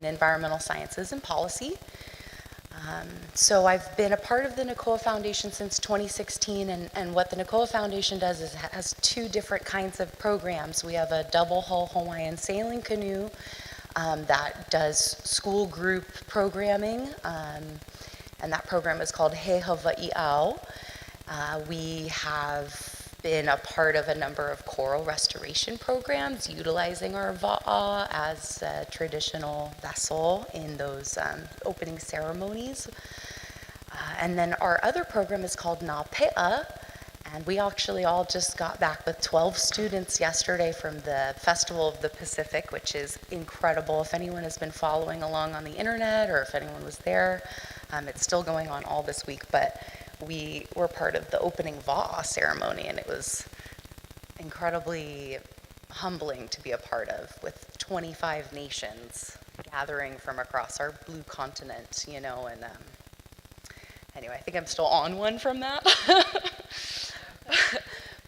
in environmental sciences and policy. So I've been a part of the Nakoa Foundation since 2016, and what the Nakoa Foundation does is it has two different kinds of programs. We have a double hull Hawaiian sailing canoe that does school group programming, and that program is called He Hawaii'au. We have been a part of a number of coral restoration programs utilizing our va'a as a traditional vessel in those opening ceremonies. And then our other program is called Nape'a, and we actually all just got back with 12 students yesterday from the Festival of the Pacific, which is incredible. If anyone has been following along on the internet or if anyone was there, it's still going on all this week, but we were part of the opening va'a ceremony, and it was incredibly humbling to be a part of, with 25 nations gathering from across our blue continent, you know, and anyway, I think I'm still on one from that.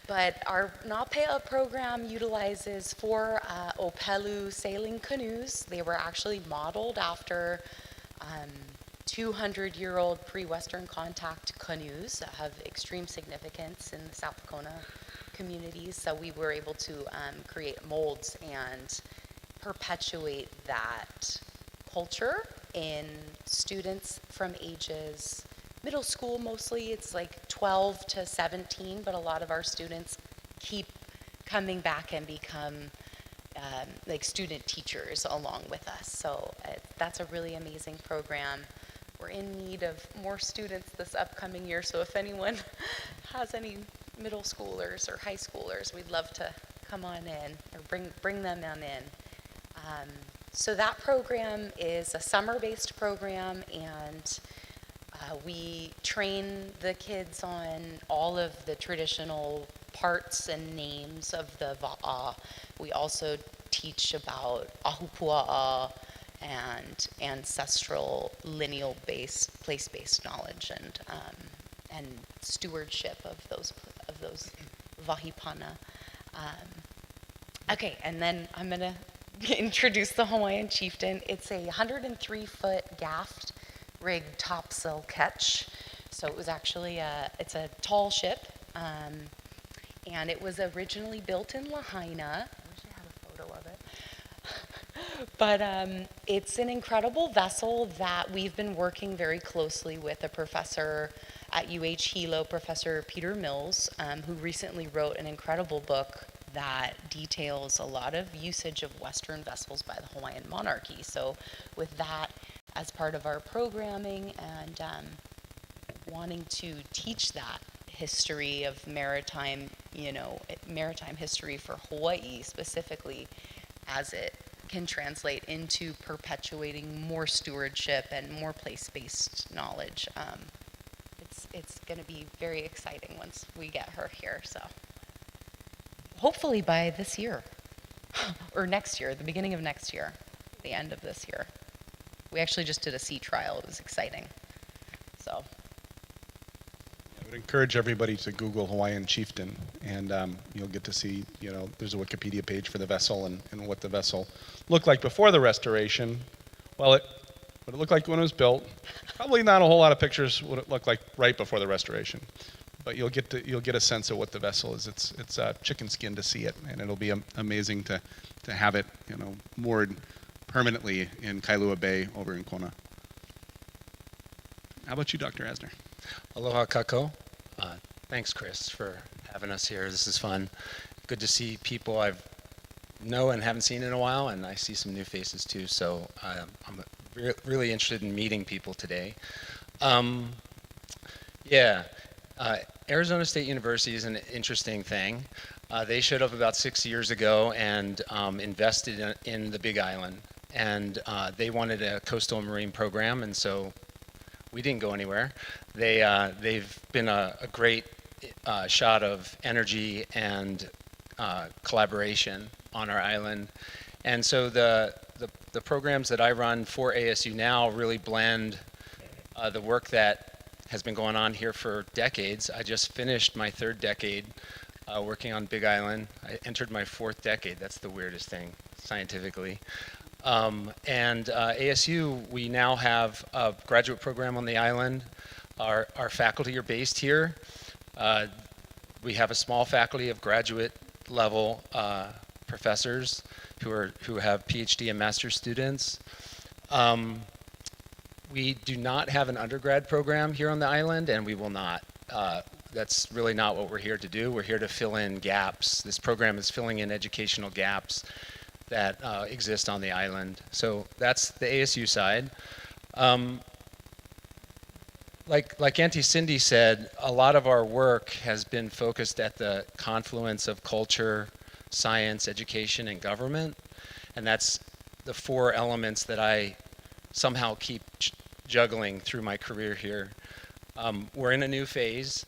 But our Nape'a program utilizes 4 Opelu sailing canoes. They were actually modeled after 200-year-old pre-Western contact canoes that have extreme significance in the South Dakota communities. So we were able to create molds and perpetuate that culture in students from ages middle school mostly. It's like 12 to 17, but a lot of our students keep coming back and become like student teachers along with us. So that's a really amazing program. We're in need of more students this upcoming year, so if anyone has any middle schoolers or high schoolers, we'd love to come on in or bring them in. So that program is a summer-based program, and we train the kids on all of the traditional parts and names of the va'a. We also teach about ahupua'a and ancestral lineal-based, place-based knowledge, and stewardship of those vahipana. Okay, and then I'm gonna introduce the Hawaiian chieftain. It's a 103-foot gaffed rigged topsail ketch. So it was actually it's a tall ship, and it was originally built in Lahaina. I wish I had a photo of it. But it's an incredible vessel that we've been working very closely with a professor at Hilo, Professor Peter Mills, who recently wrote an incredible book that details a lot of usage of Western vessels by the Hawaiian monarchy. So with that as part of our programming and wanting to teach that history of maritime, maritime history for Hawaii specifically, as it can translate into perpetuating more stewardship and more place-based knowledge. It's going to be very exciting once we get her here. So hopefully by this year or next year, the beginning of next year, the end of this year. We actually just did a sea trial. It was exciting. So I would encourage everybody to Google Hawaiian chieftain, and you'll get to see, there's a Wikipedia page for the vessel and what the vessel looked like before the restoration. Well, what it looked like when it was built. Probably not a whole lot of pictures what it looked like right before the restoration, but you'll get a sense of what the vessel is. It's chicken skin to see it, and it'll be amazing to have it, moored permanently in Kailua Bay over in Kona. How about you, Dr. Asner? Aloha kako. Thanks, Chris, for having us here. This is fun. Good to see people I know and haven't seen in a while, and I see some new faces too. So I'm really interested in meeting people today. Arizona State University is an interesting thing. They showed up about 6 years ago and invested in the Big Island. And they wanted a coastal marine program, and so we didn't go anywhere. They've been a great shot of energy and collaboration on our island. And so the programs that I run for ASU now really blend the work that has been going on here for decades. I just finished my 3rd decade working on Big Island. I entered my 4th decade. That's the weirdest thing scientifically. ASU, we now have a graduate program on the island. Our faculty are based here. We have a small faculty of graduate level professors who have PhD and master's students. We do not have an undergrad program here on the island, and we will not. That's really not what we're here to do. We're here to fill in gaps. This program is filling in educational gaps that exist on the island. So that's the ASU side. Like Auntie Cindy said, a lot of our work has been focused at the confluence of culture, science, education, and government. And that's the four elements that I somehow keep juggling through my career here. We're in a new phase.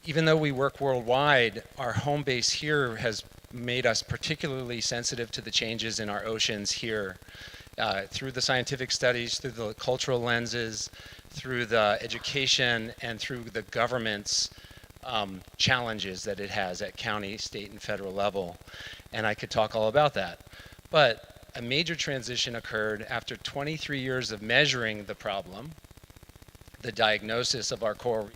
Even though we work worldwide, our home base here has made us particularly sensitive to the changes in our oceans here. Through the scientific studies, through the cultural lenses, through the education, and through the government's challenges that it has at county, state, and federal level. And I could talk all about that. But a major transition occurred after 23 years of measuring the problem, the diagnosis of our coral reef.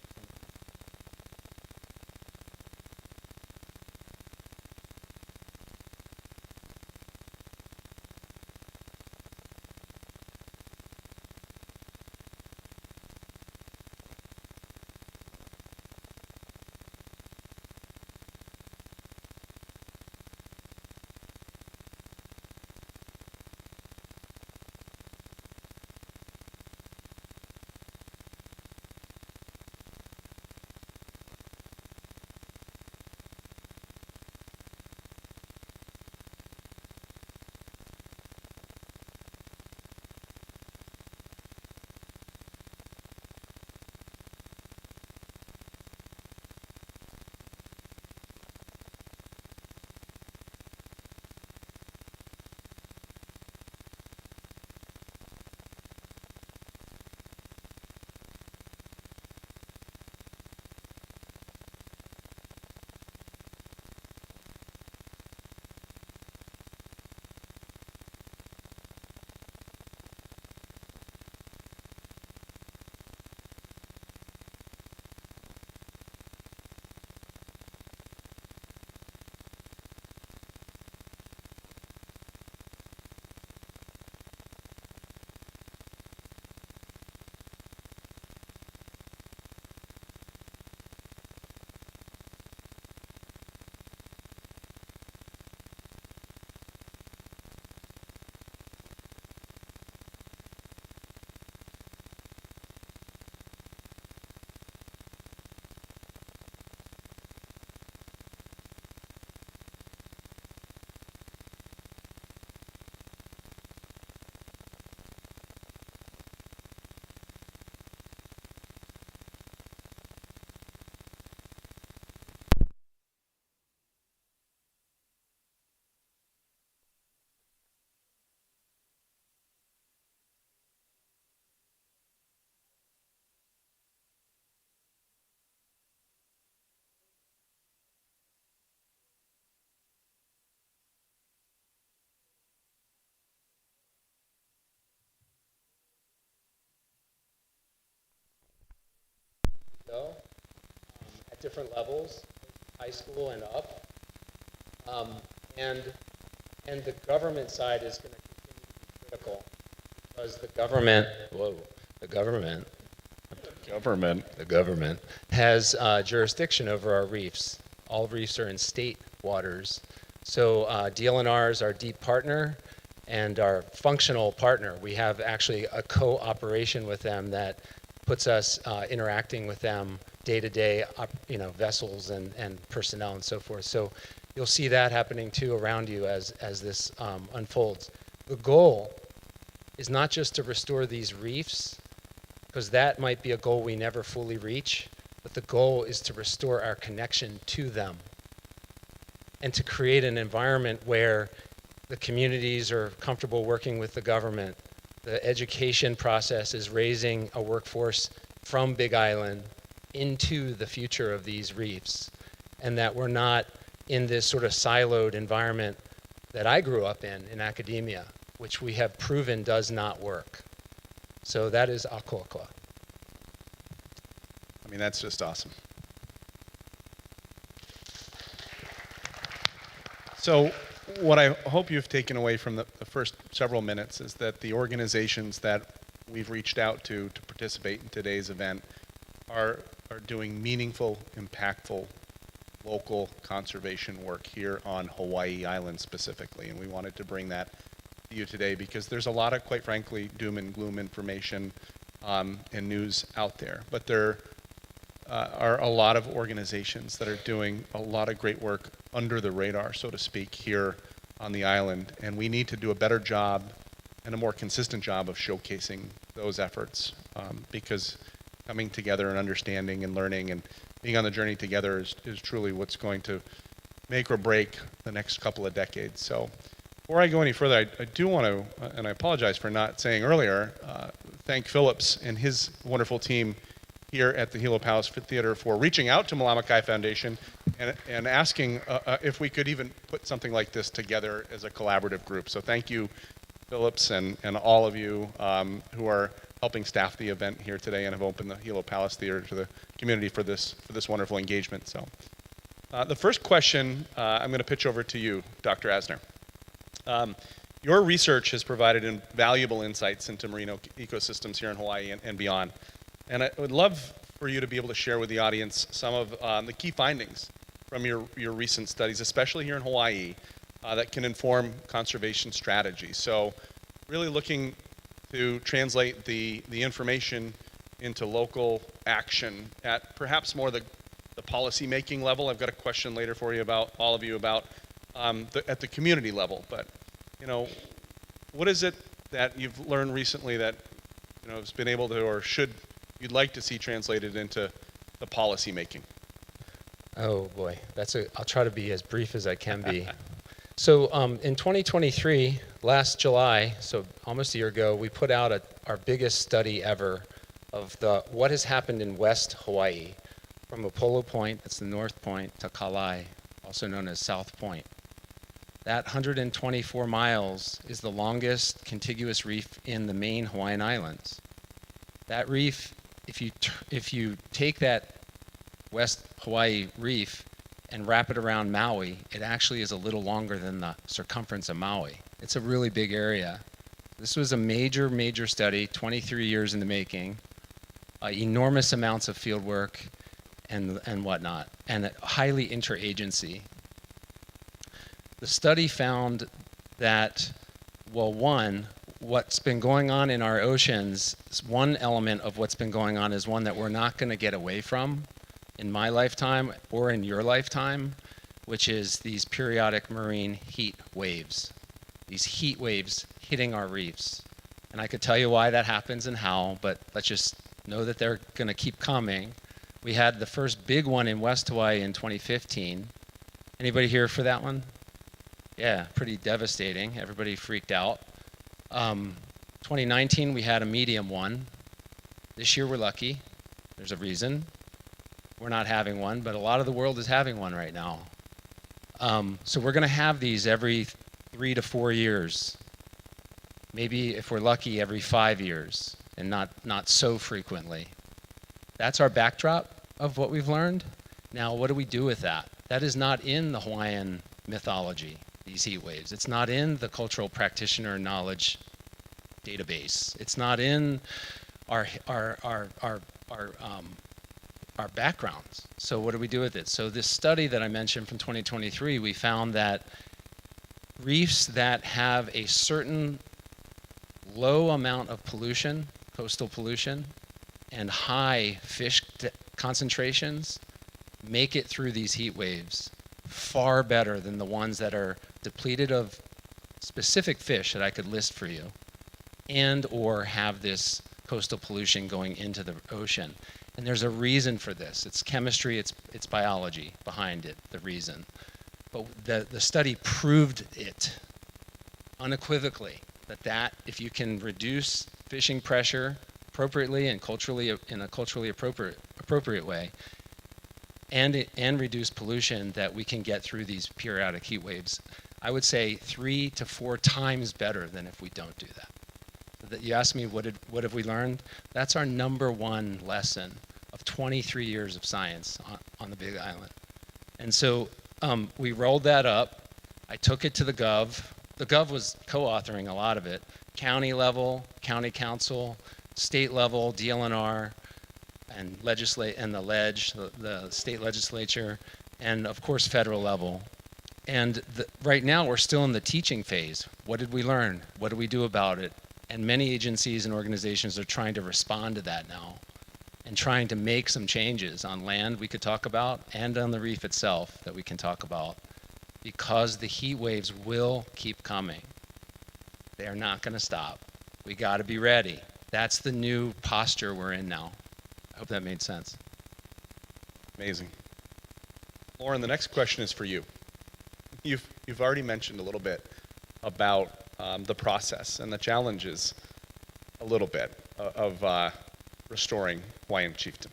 At different levels, high school and up. And the government side is going to continue to be critical because the government has jurisdiction over our reefs. All reefs are in state waters. So DLNR is our deep partner and our functional partner. We have actually a cooperation with them that puts us interacting with them day-to-day, vessels and personnel and so forth. So you'll see that happening too around you as this unfolds. The goal is not just to restore these reefs, because that might be a goal we never fully reach, but the goal is to restore our connection to them and to create an environment where the communities are comfortable working with the government. The education process is raising a workforce from Big Island into the future of these reefs, and that we're not in this sort of siloed environment that I grew up in academia, which we have proven does not work. So that is Akokoa. I mean, that's just awesome. So what I hope you've taken away from the first several minutes is that the organizations that we've reached out to participate in today's event are doing meaningful, impactful, local conservation work here on Hawaii Island specifically. And we wanted to bring that to you today because there's a lot of, quite frankly, doom and gloom information and news out there. But there are a lot of organizations that are doing a lot of great work under the radar, so to speak, here on the island. And we need to do a better job and a more consistent job of showcasing those efforts because coming together and understanding and learning and being on the journey together is truly what's going to make or break the next couple of decades. So before I go any further, I do want to, and I apologize for not saying earlier, thank Phillips and his wonderful team here at the Hilo Palace Theater for reaching out to Malama Kai Foundation and asking if we could even put something like this together as a collaborative group. So thank you, Phillips, and all of you who are helping staff the event here today and have opened the Hilo Palace Theater to the community for this wonderful engagement. So the first question I'm going to pitch over to you, Dr. Asner. Your research has provided invaluable insights into marine ecosystems here in Hawaii and beyond. And I would love for you to be able to share with the audience some of the key findings from your recent studies, especially here in Hawaii, that can inform conservation strategies. So really looking to translate the information into local action at perhaps more the policy making level. I've got a question later for you about all of you about at the community level. But you know, what is it that you've learned recently that has been able to or you'd like to see translated into the policy making? Oh boy, I'll try to be as brief as I can be. So in 2023, last July, so almost a year ago, we put out our biggest study ever of what has happened in West Hawaii, from Apollo Point, that's the North Point, to Kalai, also known as South Point. That 124 miles is the longest contiguous reef in the main Hawaiian Islands. That reef, if you take that West Hawaii reef and wrap it around Maui, it actually is a little longer than the circumference of Maui. It's a really big area. This was a major, major study, 23 years in the making, enormous amounts of field work and whatnot, and highly interagency. The study found that, well, one, what's been going on in our oceans, one element of what's been going on is one that we're not going to get away from in my lifetime or in your lifetime, which is these periodic marine heat waves. These heat waves hitting our reefs. And I could tell you why that happens and how, but let's just know that they're going to keep coming. We had the first big one in West Hawaii in 2015. Anybody here for that one? Yeah, pretty devastating. Everybody freaked out. 2019, we had a medium one. This year, we're lucky. There's a reason. We're not having one, but a lot of the world is having one right now. So we're going to have these every 3 to 4 years. Maybe, if we're lucky, every 5 years, and not so frequently. That's our backdrop of what we've learned. Now, what do we do with that? That is not in the Hawaiian mythology, these heat waves. It's not in the cultural practitioner knowledge database. It's not in our backgrounds. So what do we do with it? So this study that I mentioned from 2023, we found that reefs that have a certain low amount of pollution, coastal pollution, and high fish concentrations make it through these heat waves far better than the ones that are depleted of specific fish that I could list for you, and or have this coastal pollution going into the ocean. And there's a reason for this. It's chemistry, it's biology behind it, the reason. But the study proved it unequivocally, that if you can reduce fishing pressure appropriately and culturally, in a culturally appropriate way, and reduce pollution, that we can get through these periodic heat waves. I would say 3 to 4 times better than if we don't do that. You asked me, what have we learned? That's our number one lesson of 23 years of science on the Big Island. And so we rolled that up. I took it to the Gov. The Gov was co-authoring a lot of it. County level, county council, state level, DLNR, and the state legislature, and of course federal level. And right now we're still in the teaching phase. What did we learn? What do we do about it? And many agencies and organizations are trying to respond to that now and trying to make some changes on land we could talk about and on the reef itself that we can talk about, because the heat waves will keep coming. They're not going to stop. We got to be ready. That's the new posture we're in now. I hope that made sense. Amazing. Lauren, the next question is for you. You've already mentioned a little bit about the process and the challenges a little bit of restoring Hawaiian chieftain.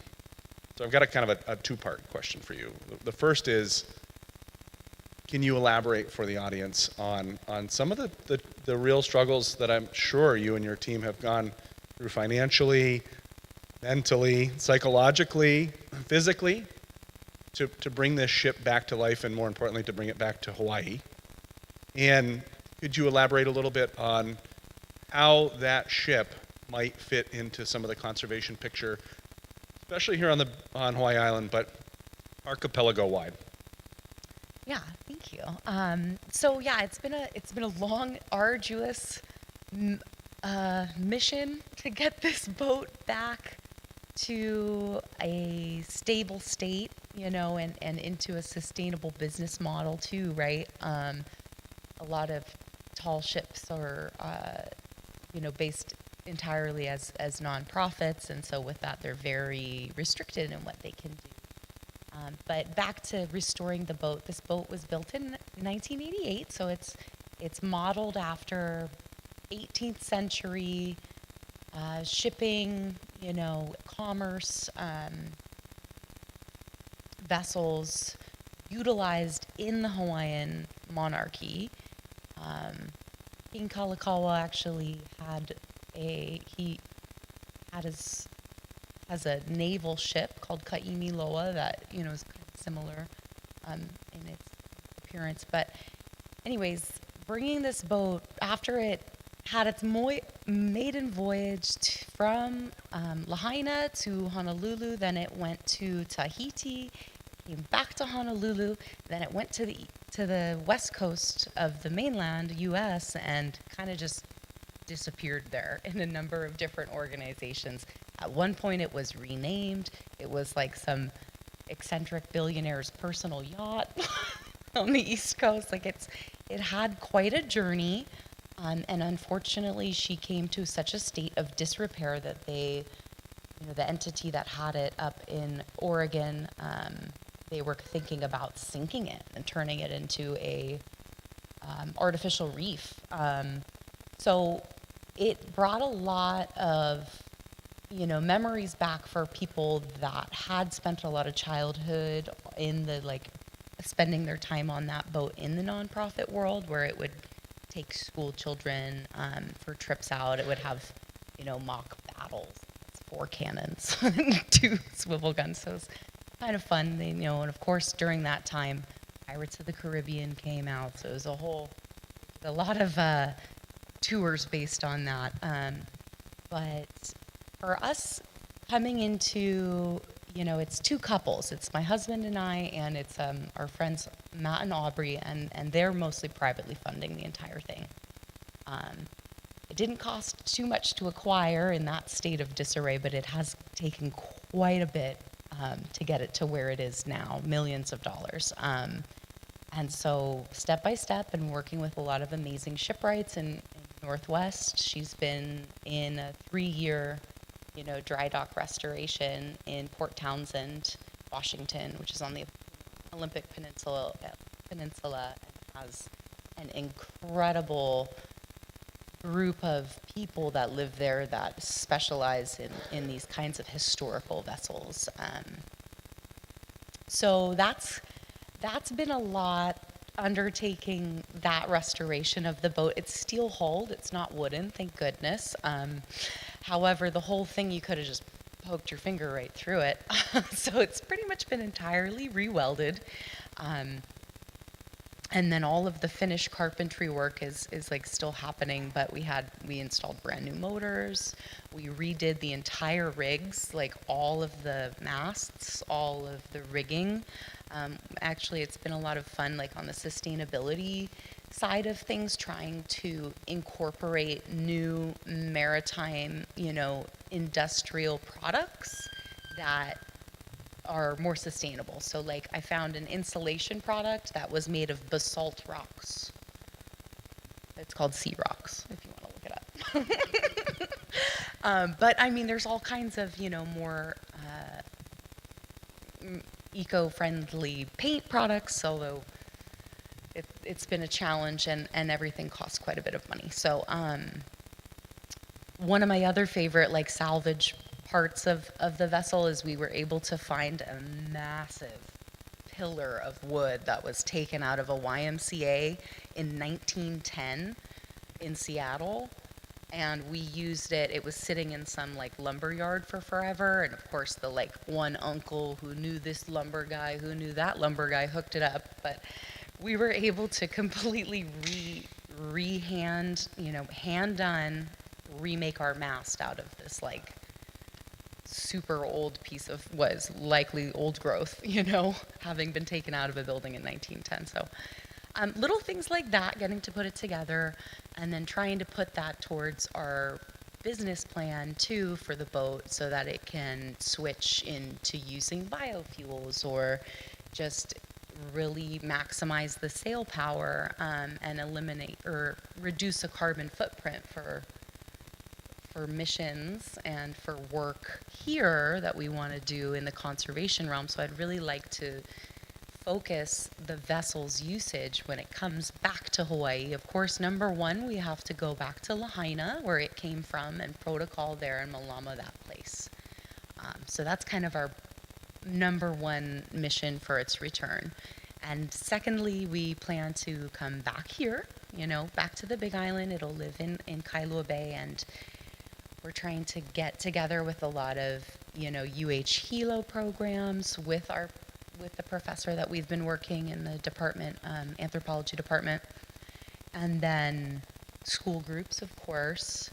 So I've got a kind of a two-part question for you. The first is, can you elaborate for the audience on some of the real struggles that I'm sure you and your team have gone through financially, mentally, psychologically, physically, to bring this ship back to life, and more importantly, to bring it back to Hawaii? And could you elaborate a little bit on how that ship might fit into some of the conservation picture, especially here on Hawaii Island, but archipelago-wide? Yeah, thank you. So yeah, it's been a long, arduous mission to get this boat back to a stable state, and into a sustainable business model too, right? A lot of tall ships are, based entirely as nonprofits, and so with that, they're very restricted in what they can do. But back to restoring the boat. This boat was built in 1988, so it's modeled after 18th century shipping, commerce vessels utilized in the Hawaiian monarchy. King Kalakaua actually has a naval ship called Kaimi Loa that is kind of similar in its appearance. But anyways, bringing this boat after it had its maiden voyage from Lahaina to Honolulu, then it went to Tahiti, came back to Honolulu, then it went to the west coast of the mainland U.S. and kind of just disappeared there in a number of different organizations. At one point it was renamed. It was like some eccentric billionaire's personal yacht on the East Coast. It had quite a journey, and unfortunately she came to such a state of disrepair that the entity that had it up in Oregon, they were thinking about sinking it and turning it into a artificial reef. So it brought a lot of memories back for people that had spent a lot of childhood in the spending their time on that boat in the nonprofit world, where it would take school children for trips out. It would have mock battles, 4 cannons, 2 swivel guns. So it was kind of fun, and of course during that time, Pirates of the Caribbean came out. So it was a lot of tours based on that. But for us coming into, it's 2 couples. It's my husband and I, and it's our friends Matt and Aubrey, and they're mostly privately funding the entire thing. It didn't cost too much to acquire in that state of disarray, but it has taken quite a bit to get it to where it is now, millions of dollars. And so step by step, and working with a lot of amazing shipwrights in Northwest. She's been in a 3-year dry dock restoration in Port Townsend, Washington, which is on the Olympic Peninsula, and has an incredible group of people that live there that specialize in these kinds of historical vessels. So that's been a lot undertaking that restoration of the boat. It's steel hulled, it's not wooden, thank goodness. However, the whole thing, you could have just poked your finger right through it. So it's pretty much been entirely re-welded. And then all of the finished carpentry work is like still happening, but we installed brand new motors. We redid the entire rigs, like all of the masts, all of the rigging. Actually, it's been a lot of fun, like on the sustainability side of things, trying to incorporate new maritime, industrial products that are more sustainable. So like I found an insulation product that was made of basalt rocks. It's called sea rocks, if you want to look it up. But I mean, there's all kinds of, more eco-friendly paint products, although it's been a challenge and everything costs quite a bit of money. So one of my other favorite like salvage parts of the vessel is we were able to find a massive pillar of wood that was taken out of a YMCA in 1910 in Seattle, and we used it. It was sitting in some like lumber yard for forever, and of course the like one uncle who knew this lumber guy who knew that lumber guy hooked it up, but we were able to completely hand done remake our mast out of this like super old piece of was likely old growth, having been taken out of a building in 1910. So little things like that, getting to put it together and then trying to put that towards our business plan too for the boat so that it can switch into using biofuels or just really maximize the sail power and eliminate or reduce a carbon footprint for missions and for work here that we want to do in the conservation realm. So I'd really like to focus the vessel's usage when it comes back to Hawaii. Of course, number one, we have to go back to Lahaina, where it came from, and protocol there and Malama that place. So that's kind of our number one mission for its return. And secondly, we plan to come back here, back to the Big Island. It'll live in Kailua Bay, and we're trying to get together with a lot of, UH Hilo programs with the professor that we've been working in the department, anthropology department, and then school groups, of course,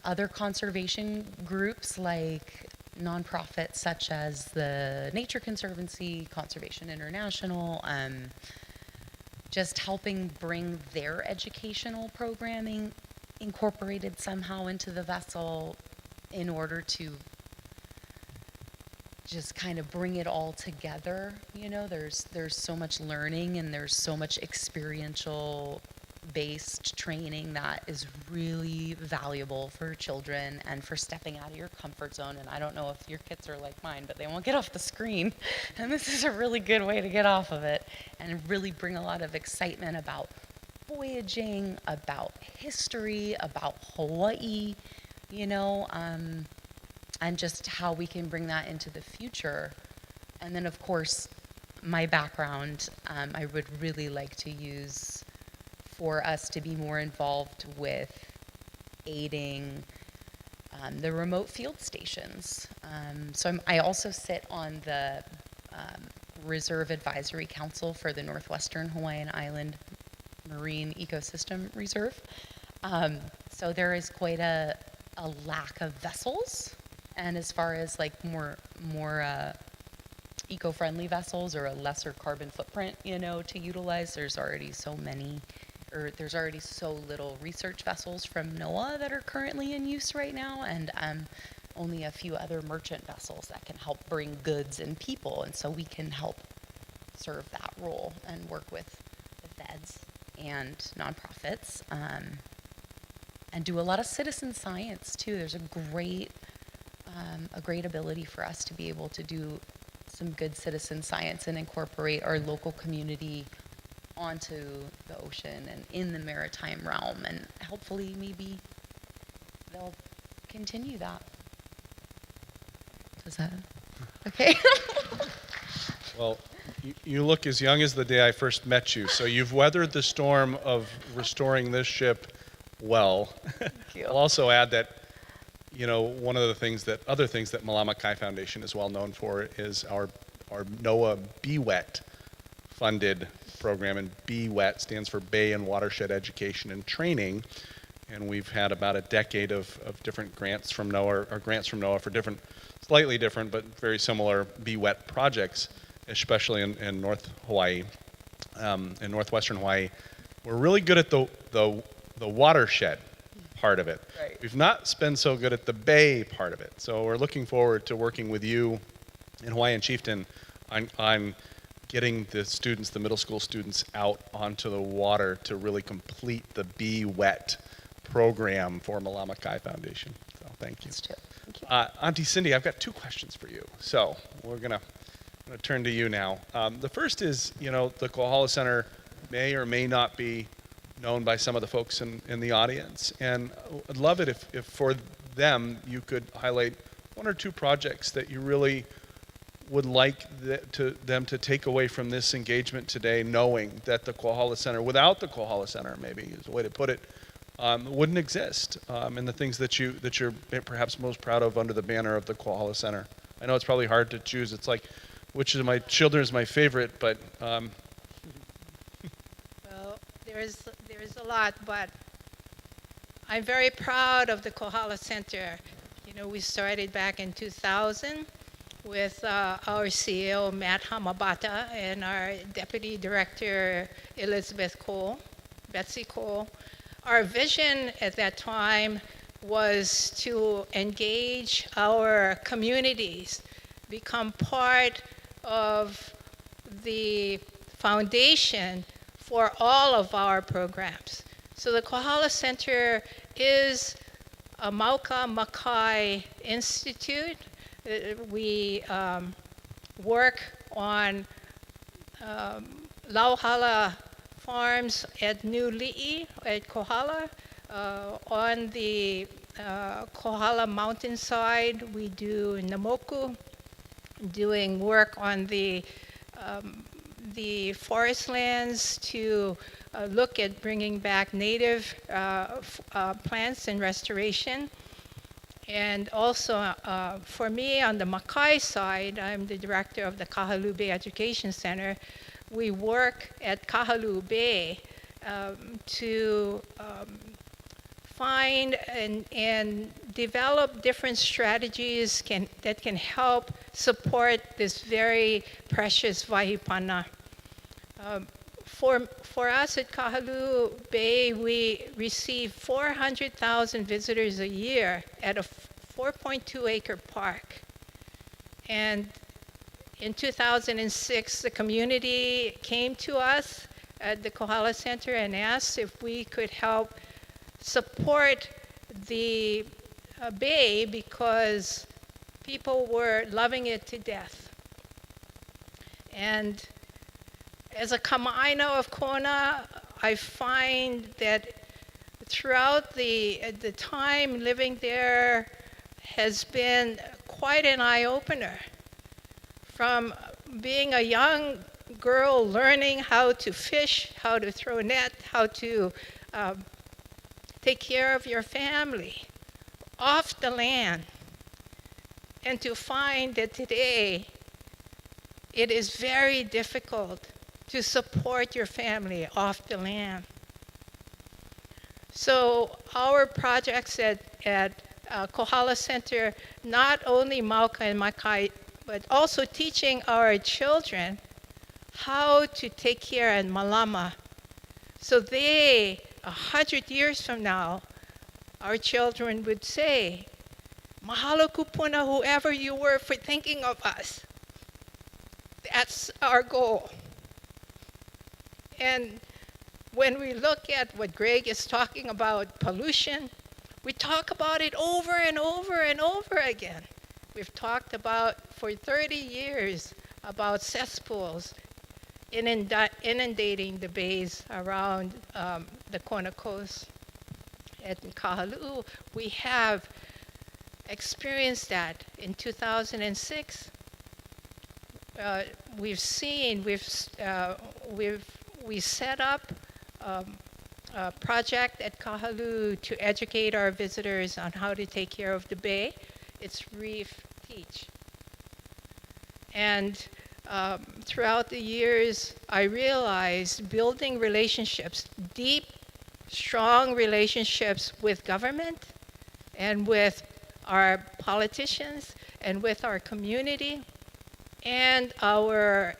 other conservation groups like nonprofits such as the Nature Conservancy, Conservation International, just helping bring their educational programming incorporated somehow into the vessel in order to just kind of bring it all together. There's so much learning and there's so much experiential based training that is really valuable for children and for stepping out of your comfort zone. And I don't know if your kids are like mine, but they won't get off the screen. And this is a really good way to get off of it and really bring a lot of excitement about voyaging, about history, about Hawaii, and just how we can bring that into the future. And then, of course, my background, I would really like to use for us to be more involved with aiding the remote field stations. I also sit on the Reserve Advisory Council for the Northwestern Hawaiian Island Marine Ecosystem Reserve. So there is quite a lack of vessels, and as far as like more eco-friendly vessels or a lesser carbon footprint, to utilize, there's already so little research vessels from NOAA that are currently in use right now, and only a few other merchant vessels that can help bring goods and people, and so we can help serve that role and work with the feds and nonprofits, and do a lot of citizen science too. There's a great ability for us to be able to do some good citizen science and incorporate our local community onto the ocean and in the maritime realm, and hopefully maybe they'll continue that. Does that okay? Well, You look as young as the day I first met you, so you've weathered the storm of restoring this ship well. Thank you. I'll also add that, you know, one of the things that, other things that Malama Kai Foundation is well known for is our NOAA BWET funded program, and BWET stands for Bay and Watershed Education and Training. And we've had about a decade of different grants from NOAA, or grants from NOAA for different, slightly different, but very similar BWET projects, especially in North Hawaii, in Northwestern Hawaii. We're really good at the watershed part of it. Right. We've not been so good at the bay part of it. So we're looking forward to working with you in Hawaiian Chieftain on getting the students, the middle school students, out onto the water to really complete the BWET program for Malama Kai Foundation. So thank you. That's true. Thank you. Auntie Cindy, I've got two questions for you. So we're gonna turn to you now. The first is, you know, the Kohala Center may or may not be known by some of the folks in the audience, and I'd love it if for them you could highlight one or two projects that you really would like them to take away from this engagement today, knowing that the Kohala Center, without the Kohala Center, maybe is a way to put it, wouldn't exist, and the things that you're perhaps most proud of under the banner of the Kohala Center. I know it's probably hard to choose. It's like, which of my children is my favorite, but Well, there's a lot, but I'm very proud of the Kohala Center. You know, we started back in 2000 with our CEO, Matt Hamabata, and our Deputy Director, Betsy Cole. Our vision at that time was to engage our communities, become part of the foundation for all of our programs. So the Kohala Center is a Malama Kai Institute. We work on Lauhala farms at New Li'i at Kohala. On the Kohala mountainside, we do Namoku, doing work on the forest lands to look at bringing back native plants and restoration. And also, for me, on the Makai side, I'm the director of the Kahaluu Bay Education Center. We work at Kahaluu Bay to find and develop different strategies that can help support this very precious wahipana. For us at Kahaluu Bay, we receive 400,000 visitors a year at a 4.2-acre park. And in 2006, the community came to us at the Kohala Center and asked if we could help support the bay because people were loving it to death. And as a Kama'aina of Kona, I find that throughout the time living there has been quite an eye-opener. From being a young girl learning how to fish, how to throw a net, how to take care of your family off the land, and to find that today it is very difficult to support your family off the land. So our projects at Kohala Center, not only Mauka and Makai, but also teaching our children how to take care and malama. So they, 100 years from now, our children would say, mahalo kupuna, whoever you were, for thinking of us. That's our goal. And when we look at what Greg is talking about, pollution, we talk about it over and over and over again. We've talked about, for 30 years, about cesspools inundating the bays around the Kona Coast. At Kahaluu, we have experienced that in 2006. we've seen, we set up a project at Kahalu to educate our visitors on how to take care of the bay. It's Reef Teach. And throughout the years, I realized building relationships, deep, strong relationships with government and with our politicians and with our community and our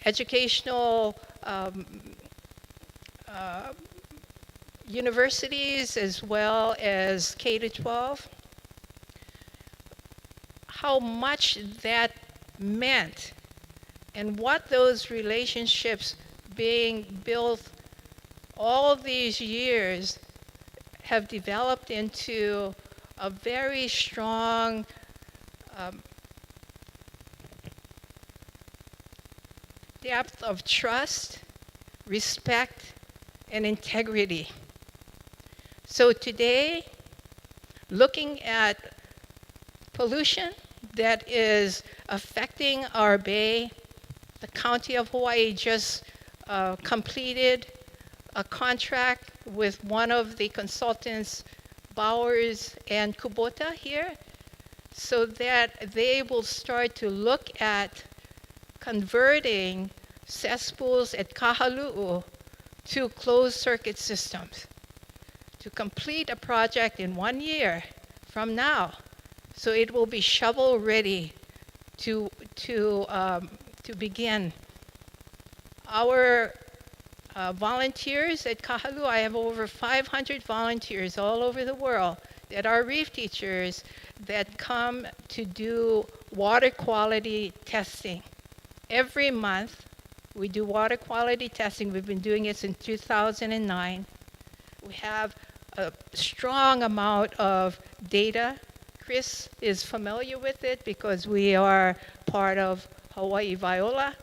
educational universities as well as K-12, how much that meant and what those relationships being built all these years have developed into a very strong depth of trust, respect, and integrity. So today, looking at pollution that is affecting our bay, the County of Hawaii just completed a contract with one of the consultants, Bowers and Kubota here, so that they will start to look at converting cesspools at Kahalu'u to closed circuit systems, to complete a project in 1 year from now. So it will be shovel ready to begin. Our volunteers at Kahalu, I have over 500 volunteers all over the world that are reef teachers that come to do water quality testing. Every month, we do water quality testing. We've been doing it since 2009. We have a strong amount of data. Chris is familiar with it because we are part of Hawaii Viola,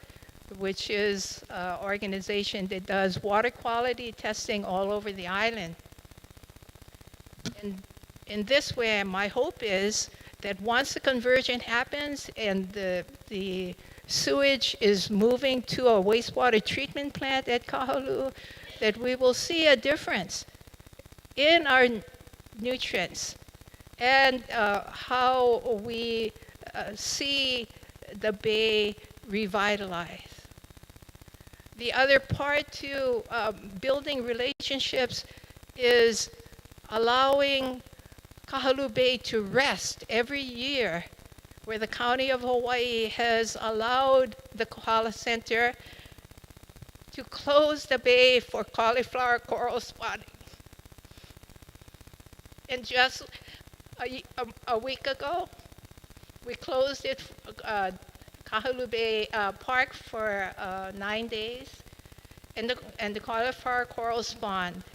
which is an organization that does water quality testing all over the island. And in this way, my hope is that once the conversion happens and the sewage is moving to a wastewater treatment plant at Kahalu, that we will see a difference in our nutrients and how we see the bay revitalized. The other part to building relationships is allowing Kahalu Bay to rest every year, where the County of Hawaii has allowed the Kohala Center to close the bay for cauliflower coral spotting. And just a week ago, we closed it, Kahalu Bay Park for 9 days, and the cauliflower coral spawned.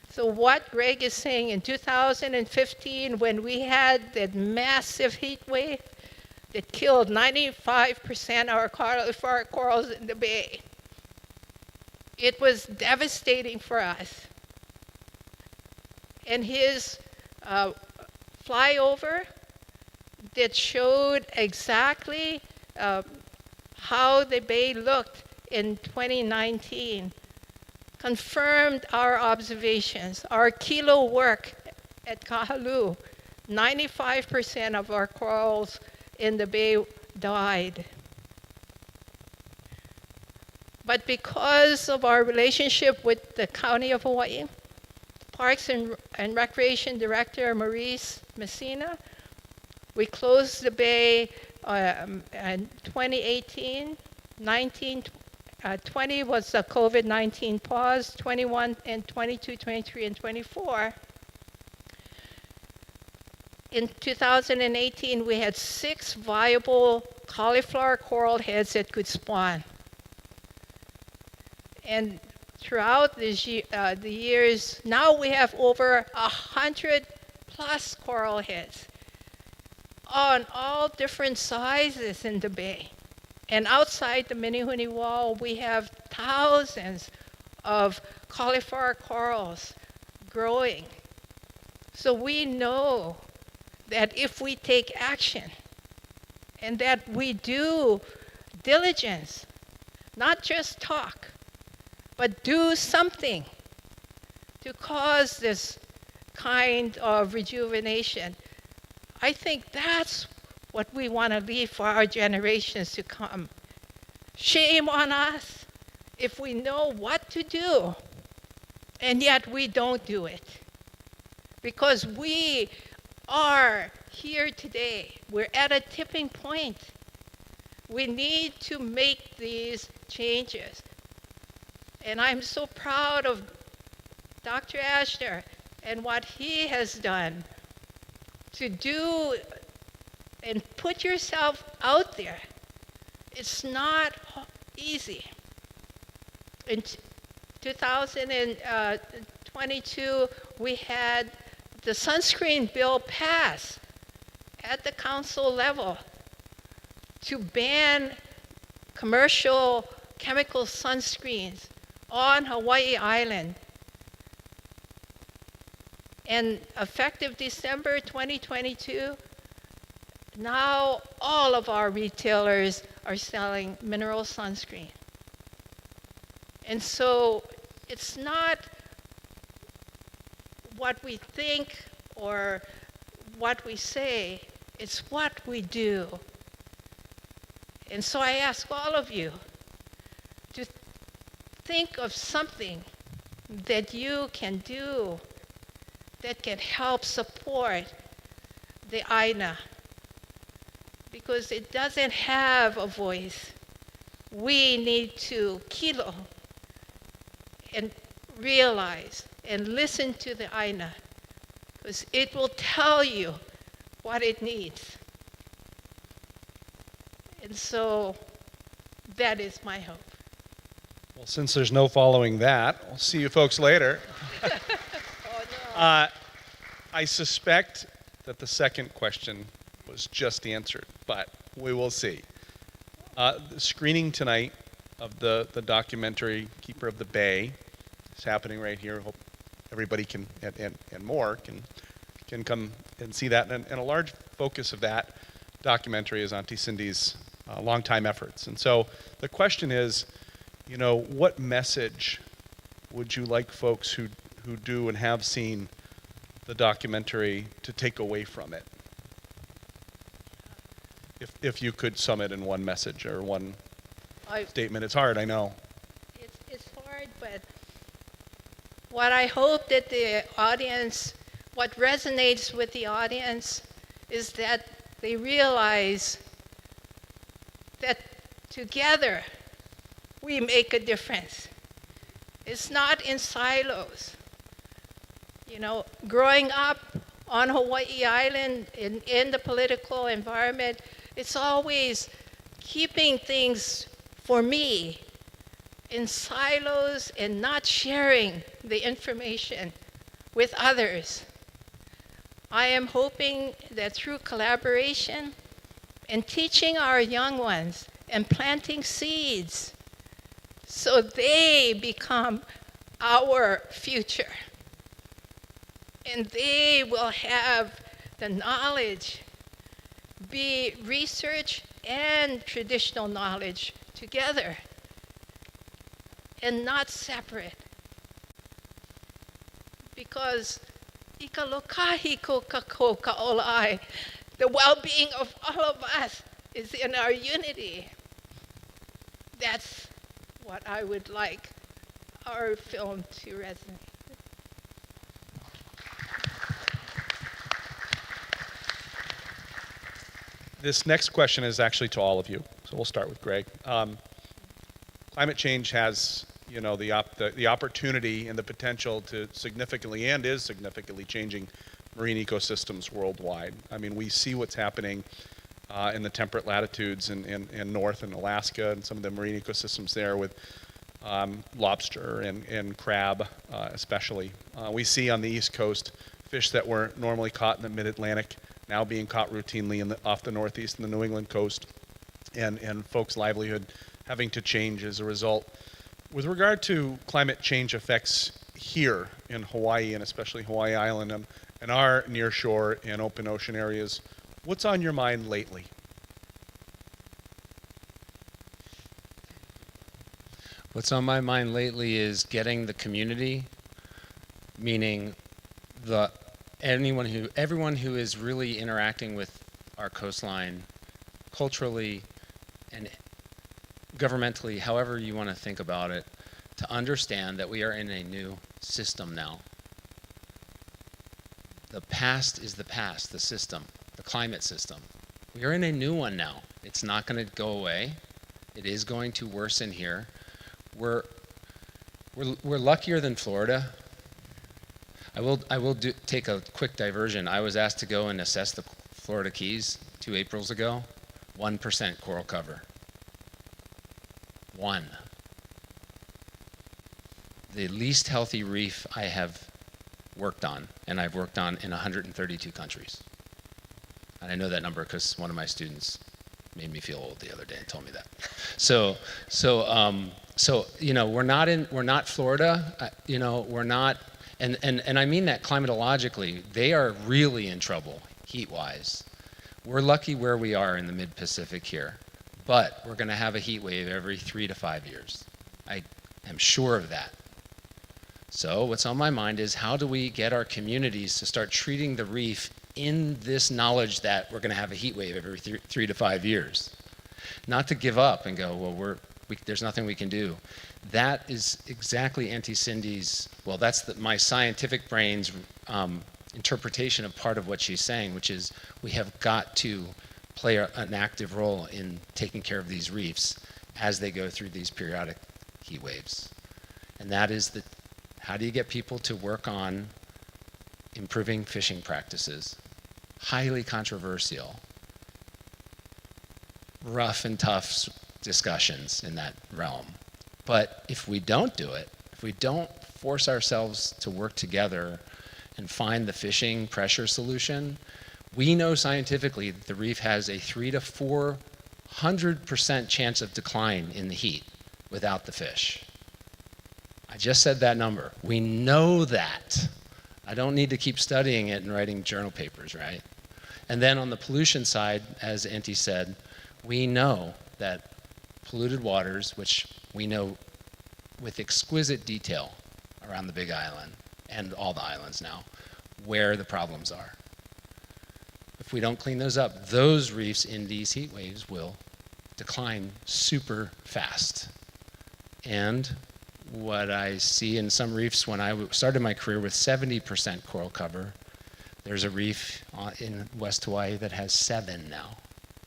So what Greg is saying, in 2015, when we had that massive heat wave that killed 95% of our cauliflower corals in the bay, it was devastating for us. And his flyover that showed exactly how the bay looked in 2019 confirmed our observations. Our kilo work at Kahalu, 95% of our corals in the bay died. But because of our relationship with the County of Hawaii, Parks and Recreation Director Maurice Messina, we closed the bay in 2018, 20 was the COVID-19 pause, 21 and 22, 23, and 24. In 2018, we had 6 viable cauliflower coral heads that could spawn. And throughout this the years, now we have over 100 plus coral heads on all different sizes in the bay. And outside the Minihuni Wall, we have thousands of cauliflower corals growing. So we know that if we take action, and that we do diligence, not just talk, but do something to cause this kind of rejuvenation. I think that's what we want to leave for our generations to come. Shame on us if we know what to do, and yet we don't do it. Because we are here today. We're at a tipping point. We need to make these changes. And I'm so proud of Dr. Asner and what he has done to do and put yourself out there. It's not easy. In 2022, we had the sunscreen bill pass at the council level to ban commercial chemical sunscreens on Hawaii Island. And effective December 2022, now all of our retailers are selling mineral sunscreen. And so it's not what we think or what we say, it's what we do. And so I ask all of you to think of something that you can do that can help support the AINA, because it doesn't have a voice. We need to kilo and realize and listen to the AINA, because it will tell you what it needs. And so that is my hope. Well, since there's no following that, I'll see you folks later. I suspect that the second question was just answered, but we will see. The screening tonight of the documentary Keeper of the Bay is happening right here. Hope everybody can and more can come and see that. And a large focus of that documentary is Auntie Cindy's longtime efforts. And so the question is, you know, what message would you like folks who do and have seen the documentary to take away from it? If you could sum it in one message or one statement. It's hard, I know. It's hard, but what I hope that the audience, what resonates with the audience is that they realize that together we make a difference. It's not in silos. You know, growing up on Hawaii Island in the political environment, it's always keeping things for me in silos and not sharing the information with others. I am hoping that through collaboration and teaching our young ones and planting seeds so they become our future. And they will have the knowledge, be research and traditional knowledge together and not separate. Because ikalokahi ko kako kaolai, the well-being of all of us is in our unity. That's what I would like our film to resonate. This next question is actually to all of you, so we'll start with Greg. Climate change has, you know, the opportunity and the potential to significantly and is significantly changing marine ecosystems worldwide. I mean, we see what's happening in the temperate latitudes in North and Alaska and some of the marine ecosystems there with lobster and crab especially. We see on the East Coast fish that were normally caught in the mid-Atlantic now being caught routinely off the Northeast and the New England coast, and folks' livelihood having to change as a result. With regard to climate change effects here in Hawaii, and especially Hawaii Island and our nearshore and open ocean areas, what's on your mind lately? What's on my mind lately is getting the community, meaning everyone who is really interacting with our coastline culturally and governmentally, however you want to think about it, to understand that we are in a new system now. The past is the past, the system, the climate system. We are in a new one now. It's not going to go away. It is going to worsen here. We're luckier than Florida. I will take a quick diversion. I was asked to go and assess the Florida Keys 2 Aprils ago. 1% coral cover. 1. The least healthy reef I have worked on, and I've worked on in 132 countries. And I know that number because one of my students made me feel old the other day and told me that. So you know, we're not Florida. You know, we're not, and I mean that climatologically. They are really in trouble heat-wise. We're lucky where we are in the mid-Pacific here, but we're going to have a heat wave every 3 to 5 years. I am sure of that. So what's on my mind is how do we get our communities to start treating the reef in this knowledge that we're going to have a heat wave every 3 to 5 years? Not to give up and go, well, there's nothing we can do. That is exactly Auntie Cindy's, well, that's my scientific brain's interpretation of part of what she's saying, which is we have got to play an active role in taking care of these reefs as they go through these periodic heat waves. And that is how do you get people to work on improving fishing practices? Highly controversial, rough and tough discussions in that realm. But if we don't do it, if we don't force ourselves to work together and find the fishing pressure solution, we know scientifically that the reef has a 300 to 400% chance of decline in the heat without the fish. I just said that number. We know that. I don't need to keep studying it and writing journal papers, right? And then on the pollution side, as Auntie said, we know that polluted waters, which we know with exquisite detail around the Big Island and all the islands now, where the problems are. If we don't clean those up, those reefs in these heat waves will decline super fast. And what I see in some reefs, when I started my career with 70% coral cover, there's a reef in West Hawaii that has 7 now,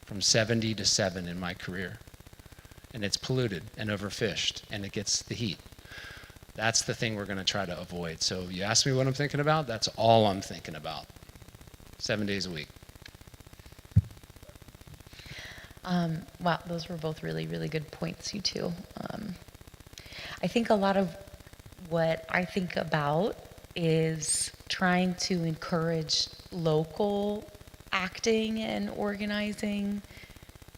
from 70 to 7 in my career. And it's polluted and overfished, and it gets the heat. That's the thing we're going to try to avoid. So you ask me what I'm thinking about, that's all I'm thinking about. 7 days a week. Wow, those were both really, really good points, you two. I think a lot of what I think about is trying to encourage local acting and organizing,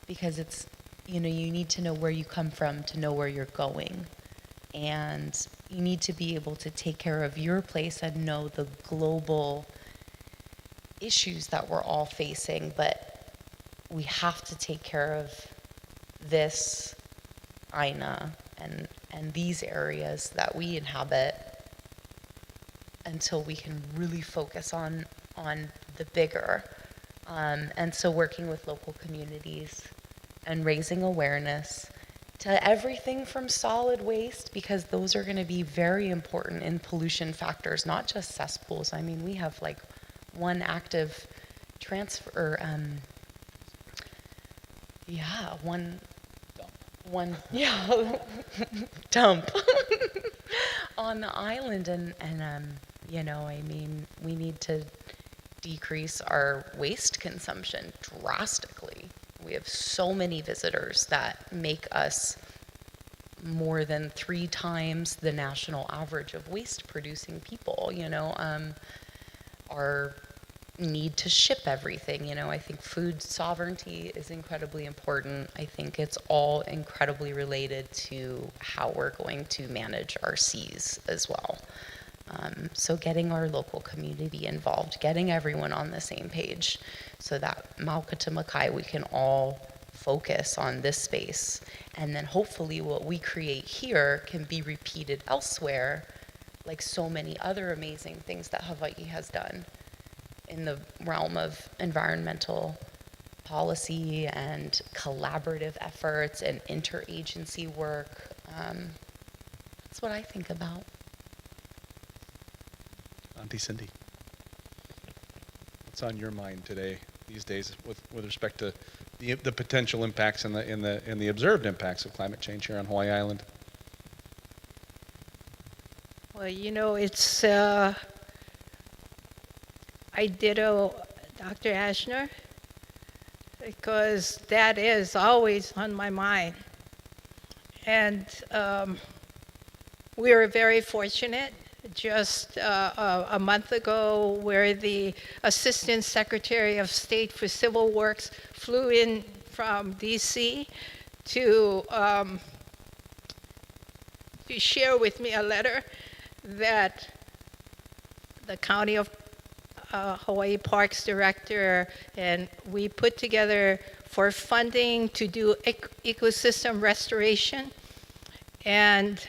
because it's, you know, you need to know where you come from to know where you're going. And you need to be able to take care of your place and know the global issues that we're all facing, but we have to take care of this Aina and these areas that we inhabit until we can really focus on the bigger. And so working with local communities and raising awareness to everything from solid waste, because those are going to be very important in pollution factors, not just cesspools. I mean, we have like one active transfer, dump on the island, and you know, I mean, we need to decrease our waste consumption drastically. We have so many visitors that make us more than 3 times the national average of waste producing people, you know. Our need to ship everything, you know, I think food sovereignty is incredibly important. I think it's all incredibly related to how we're going to manage our seas as well. So getting our local community involved, getting everyone on the same page so that Maukata Makai, we can all focus on this space. And then hopefully what we create here can be repeated elsewhere, like so many other amazing things that Hawaii has done in the realm of environmental policy and collaborative efforts and interagency work. That's what I think about. Auntie Cindy, what's on your mind today, these days, with respect to the potential impacts and the observed impacts of climate change here on Hawaii Island? Well, it's, I ditto Dr. Asner, because that is always on my mind. And we were very fortunate. Just a month ago, where the Assistant Secretary of State for Civil Works flew in from DC to share with me a letter that the County of Hawaii Parks Director and we put together for funding to do ecosystem restoration. And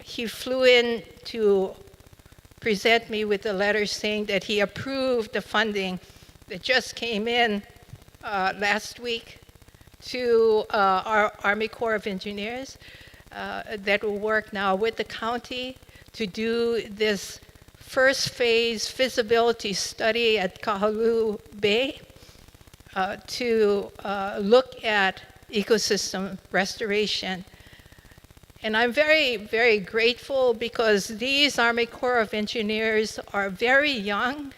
he flew in to present me with a letter saying that he approved the funding that just came in last week to our Army Corps of Engineers that will work now with the county to do this first phase feasibility study at Kahaluu Bay to look at ecosystem restoration. And I'm very, very grateful because these Army Corps of Engineers are very young.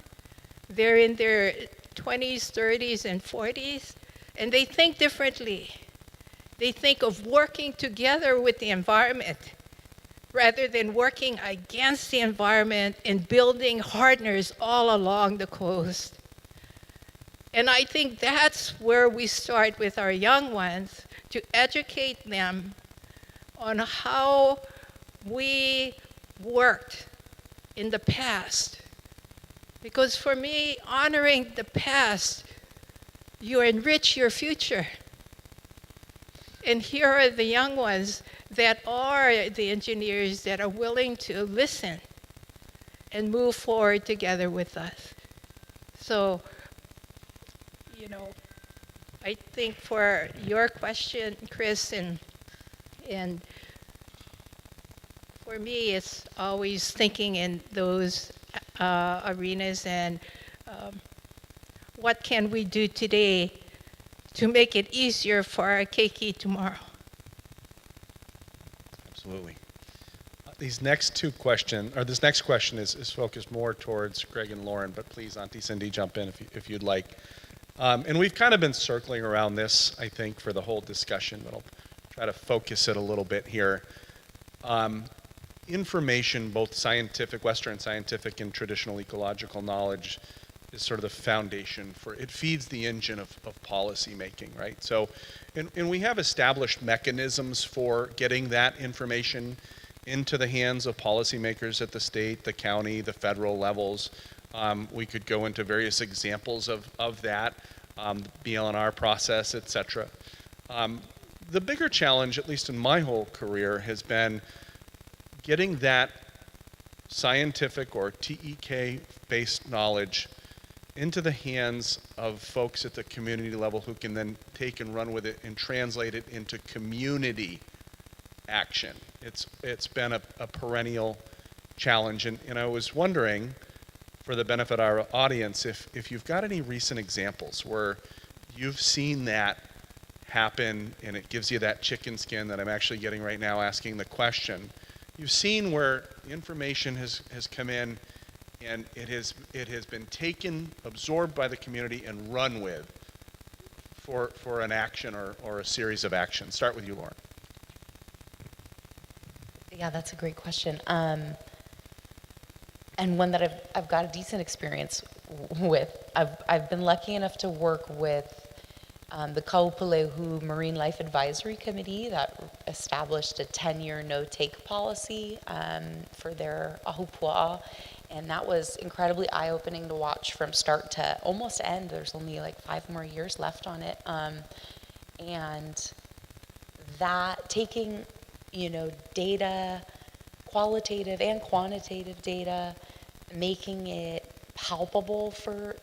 They're in their 20s, 30s, and 40s, and they think differently. They think of working together with the environment rather than working against the environment and building hardeners all along the coast. And I think that's where we start with our young ones, to educate them on how we worked in the past. Because for me, honoring the past, you enrich your future. And here are the young ones that are the engineers that are willing to listen and move forward together with us. So, I think for your question, Chris, and for me, it's always thinking in those arenas and what can we do today to make it easier for our keiki tomorrow. Absolutely. This next question is focused more towards Greg and Lauren, but please, Auntie Cindy, jump in if you'd like. And we've kind of been circling around this, I think, for the whole discussion, but I'll try to focus it a little bit here. Information, both scientific, Western scientific and traditional ecological knowledge, is sort of the foundation for, it feeds the engine of policy making, right? So, and we have established mechanisms for getting that information into the hands of policymakers at the state, the county, the federal levels. We could go into various examples of that, BLNR process, et cetera. The bigger challenge, at least in my whole career, has been getting that scientific or TEK-based knowledge into the hands of folks at the community level who can then take and run with it and translate it into community action. It's been a perennial challenge, and I was wondering, for the benefit of our audience, if you've got any recent examples where you've seen that happen and it gives you that chicken skin that I'm actually getting right now asking the question. You've seen where information has come in and it has been taken, absorbed by the community and run with for an action or a series of actions. Start with you, Lauren. Yeah, that's a great question. And one that I've got a decent experience with. I've been lucky enough to work with the Kaupulehu Marine Life Advisory Committee that established a 10-year no-take policy for their ahupua'a. And that was incredibly eye-opening to watch from start to almost end. There's only like 5 more years left on it. And that taking, data, qualitative and quantitative data, making it palpable for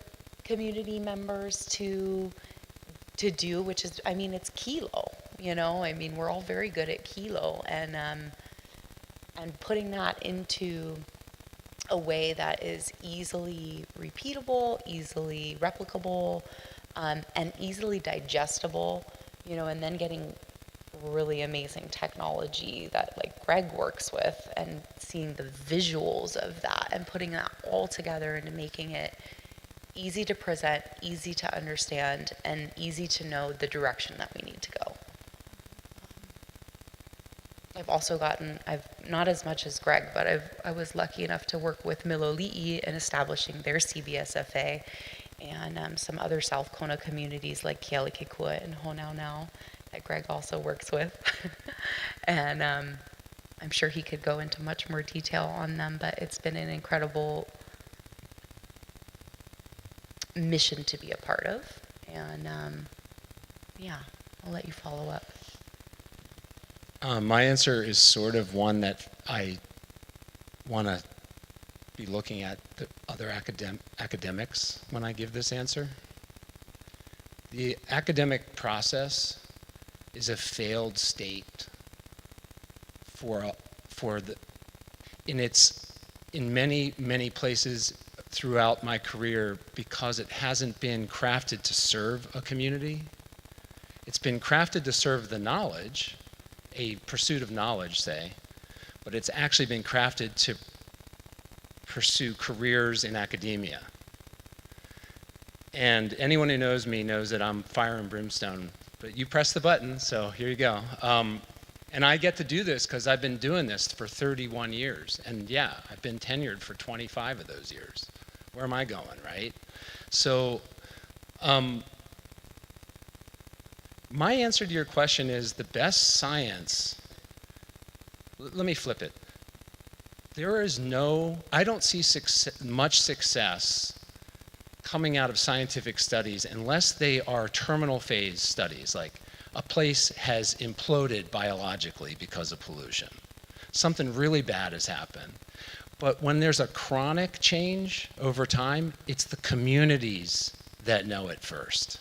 community members to do, which is, it's kilo, we're all very good at kilo, and putting that into a way that is easily repeatable, easily replicable, and easily digestible, and then getting really amazing technology that like Greg works with, and seeing the visuals of that and putting that all together into making it easy to present, easy to understand, and easy to know the direction that we need to go. I've also I've not as much as Greg, but I was lucky enough to work with Miloli'i in establishing their CBSFA, and some other South Kona communities like Kealakekua and Honaunau that Greg also works with. And I'm sure he could go into much more detail on them, but it's been an incredible mission to be a part of. And yeah, I'll let you follow up. My answer is sort of one that I want to be looking at the other academics when I give this answer. The academic process is a failed state in many places throughout my career, because it hasn't been crafted to serve a community. It's been crafted to serve the knowledge, a pursuit of knowledge, say, but it's actually been crafted to pursue careers in academia. And anyone who knows me knows that I'm fire and brimstone, but you press the button, so here you go. And I get to do this because I've been doing this for 31 years. And yeah, I've been tenured for 25 of those years. Where am I going, right? So my answer to your question is the best science, let me flip it. I don't see much success coming out of scientific studies unless they are terminal phase studies, like a place has imploded biologically because of pollution. Something really bad has happened. But when there's a chronic change over time, it's the communities that know it first.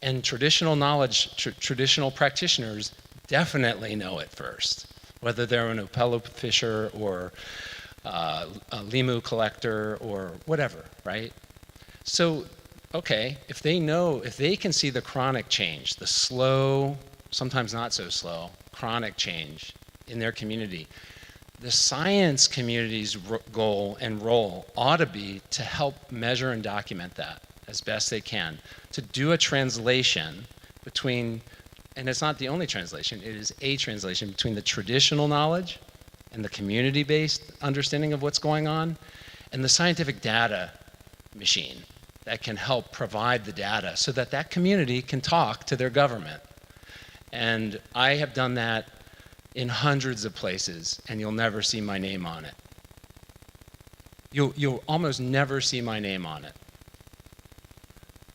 And traditional knowledge, traditional practitioners definitely know it first, whether they're an Upelu fisher or a limu collector or whatever, right? So, okay, if they can see the chronic change, the slow, sometimes not so slow, chronic change in their community, the science community's goal and role ought to be to help measure and document that as best they can, to do a translation between, and it's not the only translation, it is a translation between the traditional knowledge and the community-based understanding of what's going on, and the scientific data machine that can help provide the data so that that community can talk to their government. And I have done that in hundreds of places, and you'll never see my name on it. You'll almost never see my name on it,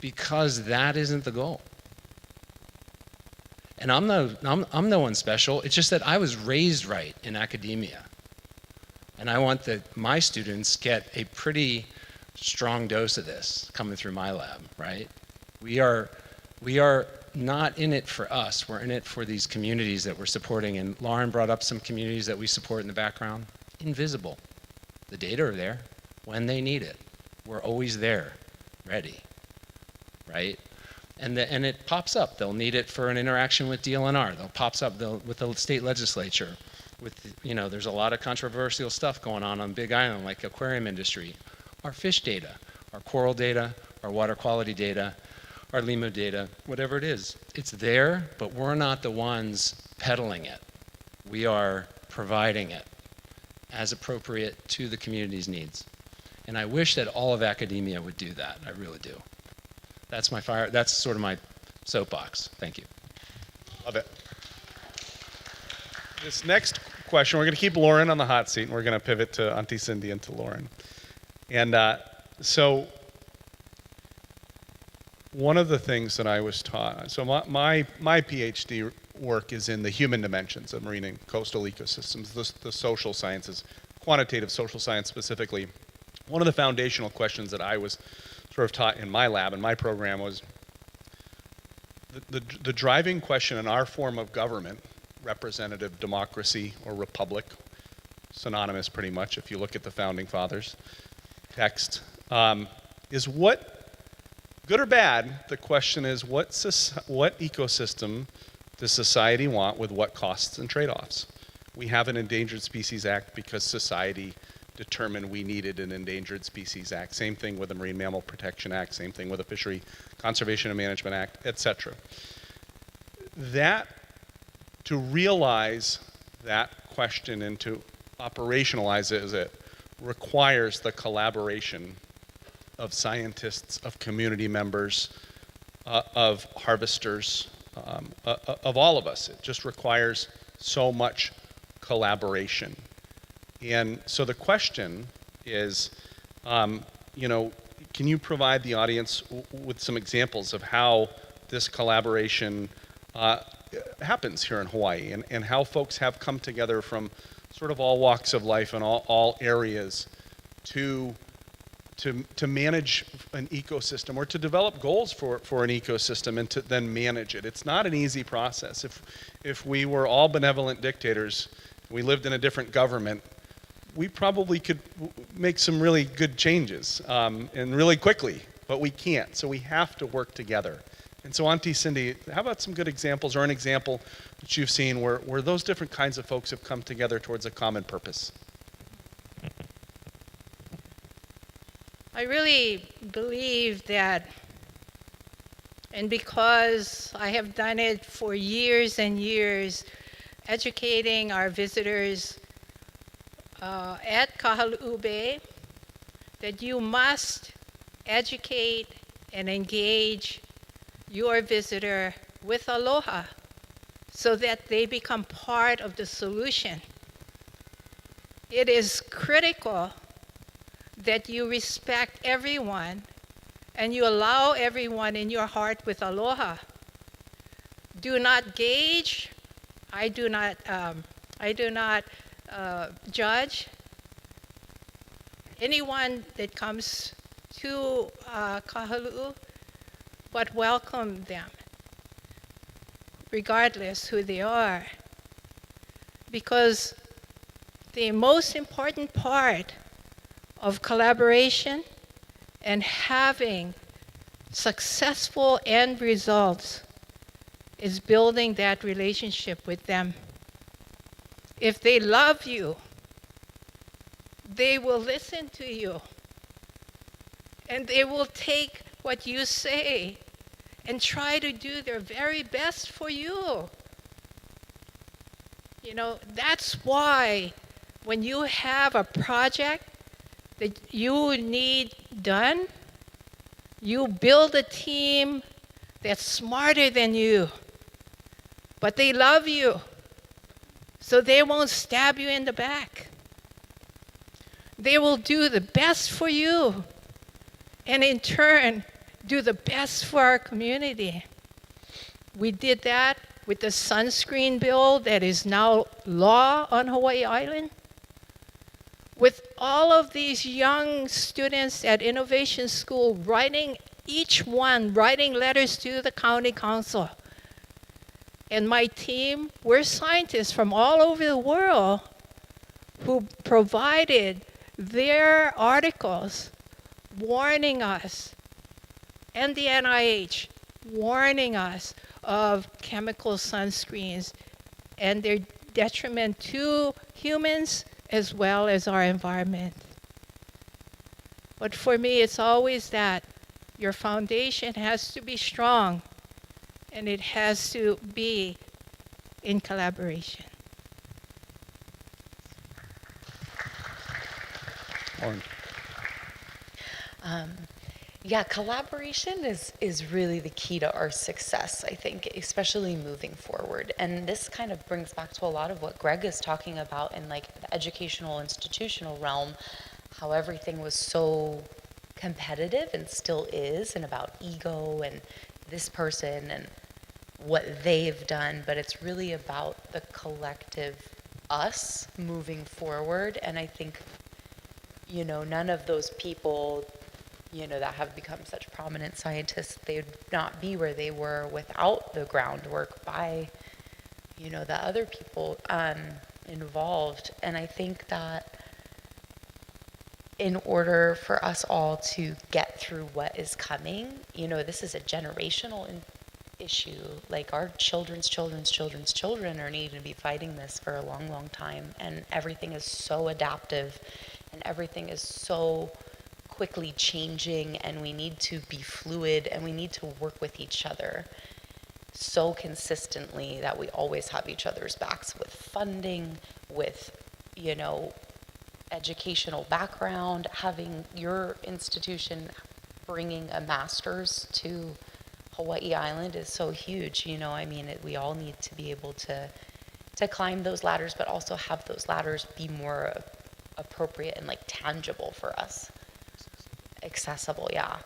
because that isn't the goal. And I'm no one special. It's just that I was raised right in academia, and I want that my students get a pretty strong dose of this coming through my lab, right? We are not in it for us. We're in it for these communities that we're supporting. And Lauren brought up some communities that we support in the background. Invisible. The data are there when they need it. We're always there, ready, right? And it pops up. They'll need it for an interaction with DLNR. They'll pops up with the state legislature. There's a lot of controversial stuff going on Big Island, like aquarium industry. Our fish data, our coral data, our water quality data, our limu data, whatever it is. It's there, but we're not the ones peddling it. We are providing it as appropriate to the community's needs. And I wish that all of academia would do that. I really do. That's sort of my soapbox. Thank you. Love it. This next question, we're going to keep Lauren on the hot seat, and we're going to pivot to Auntie Cindy and to Lauren. And so one of the things that I was taught, so my PhD work is in the human dimensions of marine and coastal ecosystems, the social sciences, quantitative social science specifically. One of the foundational questions that I was sort of taught in my lab, in my program, was the driving question in our form of government, representative democracy or republic, synonymous pretty much if you look at the founding fathers text, is what, good or bad, the question is what ecosystem does society want with what costs and trade-offs? We have an Endangered Species Act because society determined we needed an Endangered Species Act. Same thing with the Marine Mammal Protection Act, same thing with the Fishery Conservation and Management Act, etc. That, to realize that question and to operationalize it, as it requires the collaboration of scientists, of community members, of harvesters, of all of us. It just requires so much collaboration. And so the question is, you know, can you provide the audience with some examples of how this collaboration happens here in Hawaii, and how folks have come together from sort of all walks of life and all areas to manage an ecosystem, or to develop goals for an ecosystem and to then manage it. It's not an easy process. If we were all benevolent dictators, we lived in a different government, we probably could make some really good changes and really quickly, but we can't. So we have to work together. And so Auntie Cindy, how about some good examples, or an example that you've seen where those different kinds of folks have come together towards a common purpose? I really believe that, and because I have done it for years and years, educating our visitors at Kahaluu Bay, that you must educate and engage your visitor with aloha so that they become part of the solution. It is critical that you respect everyone and you allow everyone in your heart with aloha. Do not gauge. I do not judge anyone that comes to Kahaluu, but welcome them, regardless who they are. Because the most important part of collaboration and having successful end results is building that relationship with them. If they love you, they will listen to you, and they will take what you say and try to do their very best for you. You know, that's why when you have a project that you need done, you build a team that's smarter than you, but they love you, so they won't stab you in the back. They will do the best for you, and in turn, do the best for our community. We did that with the sunscreen bill that is now law on Hawaii Island. With all of these young students at Innovation School writing letters to the county council. And my team, we're scientists from all over the world who provided their articles warning us, and the NIH warning us of chemical sunscreens and their detriment to humans as well as our environment. But for me, it's always that your foundation has to be strong, and it has to be in collaboration. Lauren. Yeah, collaboration is really the key to our success, I think, especially moving forward. And this kind of brings back to a lot of what Greg is talking about in like the educational institutional realm. how everything was so competitive and still is, and about ego and this person and what they've done, but it's really about the collective us moving forward. And I think, none of those people, that have become such prominent scientists, they would not be where they were without the groundwork by, the other people involved. And I think that in order for us all to get through what is coming, this is a generational issue. Like, our children's children are needing to be fighting this for a long, long time. And everything is so adaptive and everything is so quickly changing, and we need to be fluid and we need to work with each other so consistently that we always have each other's backs with funding, with, educational background, having your institution bringing a master's to Hawaii Island is so huge. We all need to be able to climb those ladders, but also have those ladders be more appropriate and like tangible for us. Accessible, yeah.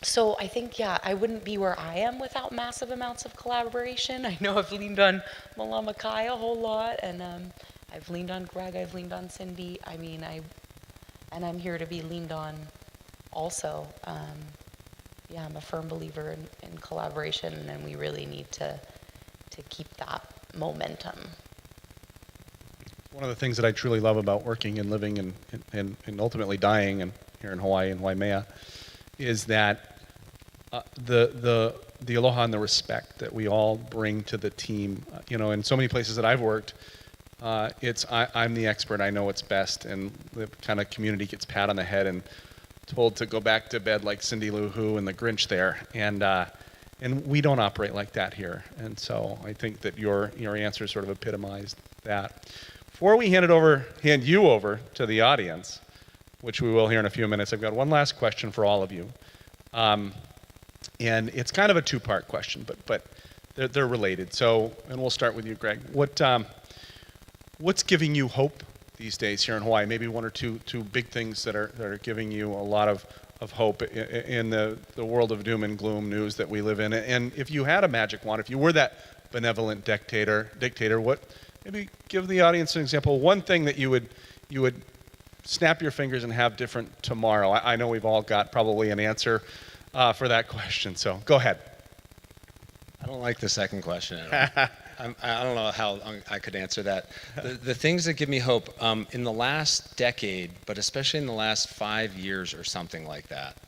So I think, I wouldn't be where I am without massive amounts of collaboration. I know I've leaned on Malama Kai a whole lot, and I've leaned on Greg, I've leaned on Cindy. I'm here to be leaned on also. I'm a firm believer in collaboration, and we really need to keep that momentum. One of the things that I truly love about working and living and ultimately dying here in Hawaii and Waimea is that the aloha and the respect that we all bring to the team. In so many places that I've worked, I'm the expert, I know what's best, and the kind of community gets pat on the head and told to go back to bed like Cindy Lou Who and the Grinch there. And we don't operate like that here. And so I think that your answer sort of epitomized that. Before we hand you over to the audience, which we will here in a few minutes, I've got one last question for all of you. And it's kind of a two-part question, but they're related. So, and we'll start with you, Greg. What's giving you hope these days here in Hawaii? Maybe one or two big things that are giving you a lot of hope in the world of doom and gloom news that we live in. And if you had a magic wand, if you were that benevolent dictator, maybe give the audience an example. One thing that you would snap your fingers and have different tomorrow. I know we've all got probably an answer for that question, so go ahead. I don't like the second question at all. I don't know how I could answer that. The things that give me hope, in the last decade, but especially in the last 5 years or something like that,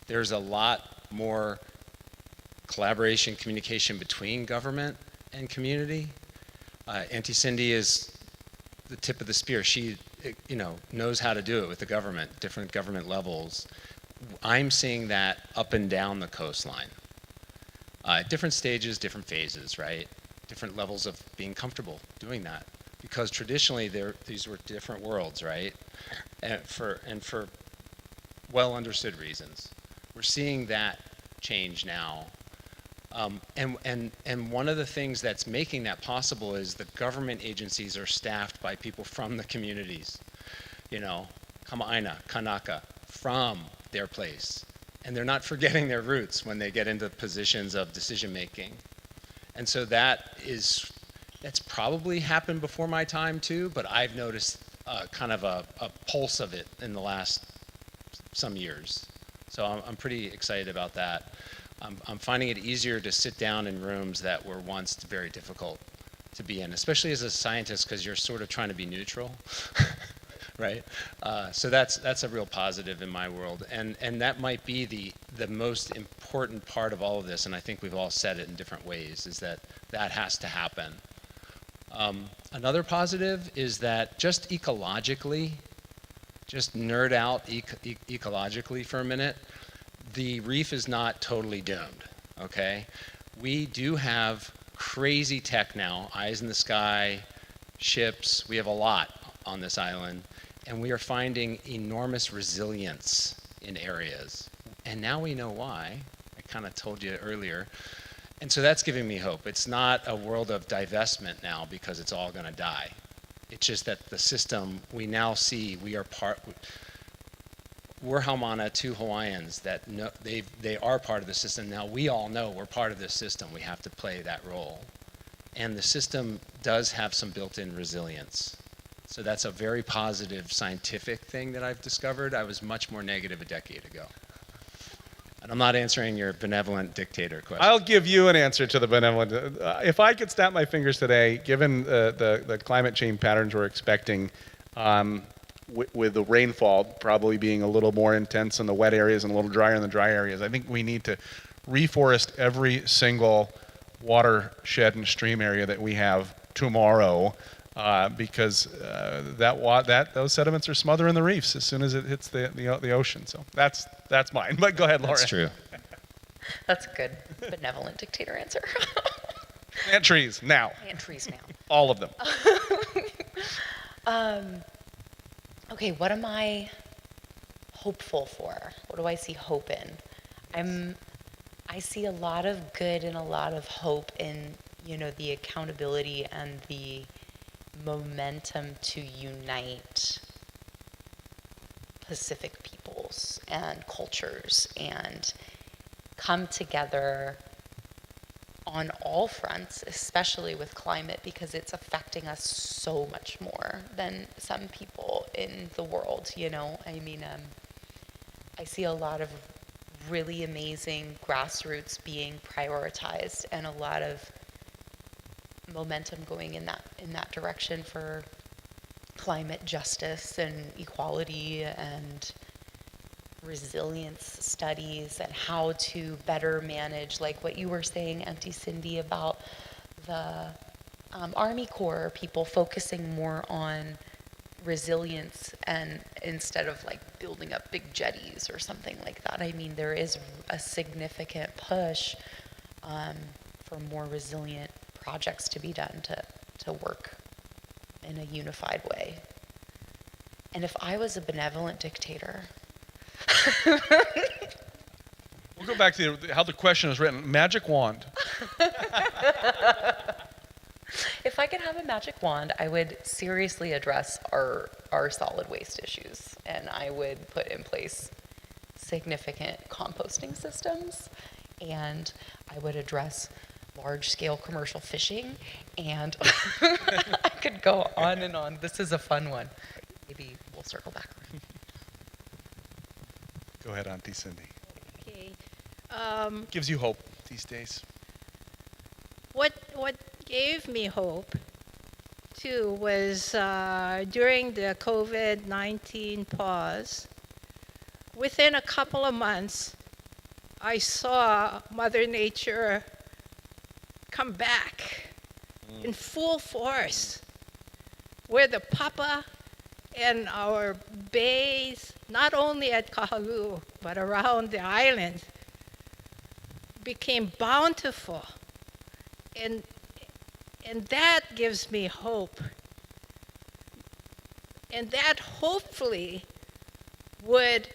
there's a lot more collaboration, communication between government and community. Auntie Cindy is the tip of the spear. She, knows how to do it with the government, different government levels. I'm seeing that up and down the coastline. Different stages, different phases, right? Different levels of being comfortable doing that, because traditionally these were different worlds, right? And for well understood reasons. We're seeing that change now, and one of the things that's making that possible is the government agencies are staffed by people from the communities, Kama'aina, Kanaka, from their place, and they're not forgetting their roots when they get into positions of decision making. And so that's probably happened before my time too, but I've noticed kind of a pulse of it in the last some years. So I'm pretty excited about that. I'm finding it easier to sit down in rooms that were once very difficult to be in, especially as a scientist, because you're sort of trying to be neutral, right? So that's a real positive in my world, and that might be the most important part of all of this, and I think we've all said it in different ways, is that has to happen. Another positive is that just ecologically, just nerd out ecologically for a minute, the reef is not totally doomed, okay? We do have crazy tech now, eyes in the sky, ships, we have a lot on this island, and we are finding enormous resilience in areas. And now we know why. I kind of told you earlier. And so that's giving me hope. It's not a world of divestment now because it's all going to die. It's just that the system, we now see we are we're Haumana to Hawaiians that know, they are part of the system. Now we all know we're part of this system. We have to play that role. And the system does have some built-in resilience. So that's a very positive scientific thing that I've discovered. I was much more negative a decade ago. And I'm not answering your benevolent dictator question. I'll give you an answer to the benevolent. If I could snap my fingers today, given the climate change patterns we're expecting, with the rainfall probably being a little more intense in the wet areas and a little drier in the dry areas, I think we need to reforest every single watershed and stream area that we have tomorrow, because those sediments are smothering the reefs as soon as it hits the ocean. So that's mine. But go ahead, Laura. That's true. That's a good benevolent dictator answer. Plant trees now. Plant trees now. All of them. Okay, what am I hopeful for? What do I see hope in? I see a lot of good and a lot of hope in, the accountability and the momentum to unite Pacific peoples and cultures and come together on all fronts, especially with climate, because it's affecting us so much more than some people in the world, I see a lot of really amazing grassroots being prioritized and a lot of momentum going in that direction for climate justice and equality and resilience studies and how to better manage, like what you were saying, Auntie Cindy, about the Army Corps people focusing more on resilience and instead of like building up big jetties or something like that. I mean, there is a significant push for more resilient projects to be done to work in a unified way. And if I was a benevolent dictator, We'll go back to how the question is written. Magic wand. if I could have a magic wand, I would seriously address our solid waste issues, and I would put in place significant composting systems, and I would address large-scale commercial fishing, and I could go on and on. This is a fun one. Maybe we'll circle back. Go ahead, Auntie Cindy. Okay. Gives you hope these days. What gave me hope, too, was during the COVID-19 pause, within a couple of months, I saw Mother Nature come back in full force, where the papa and our bays, not only at Kahaluu, but around the island, became bountiful. And that gives me hope. And that hopefully would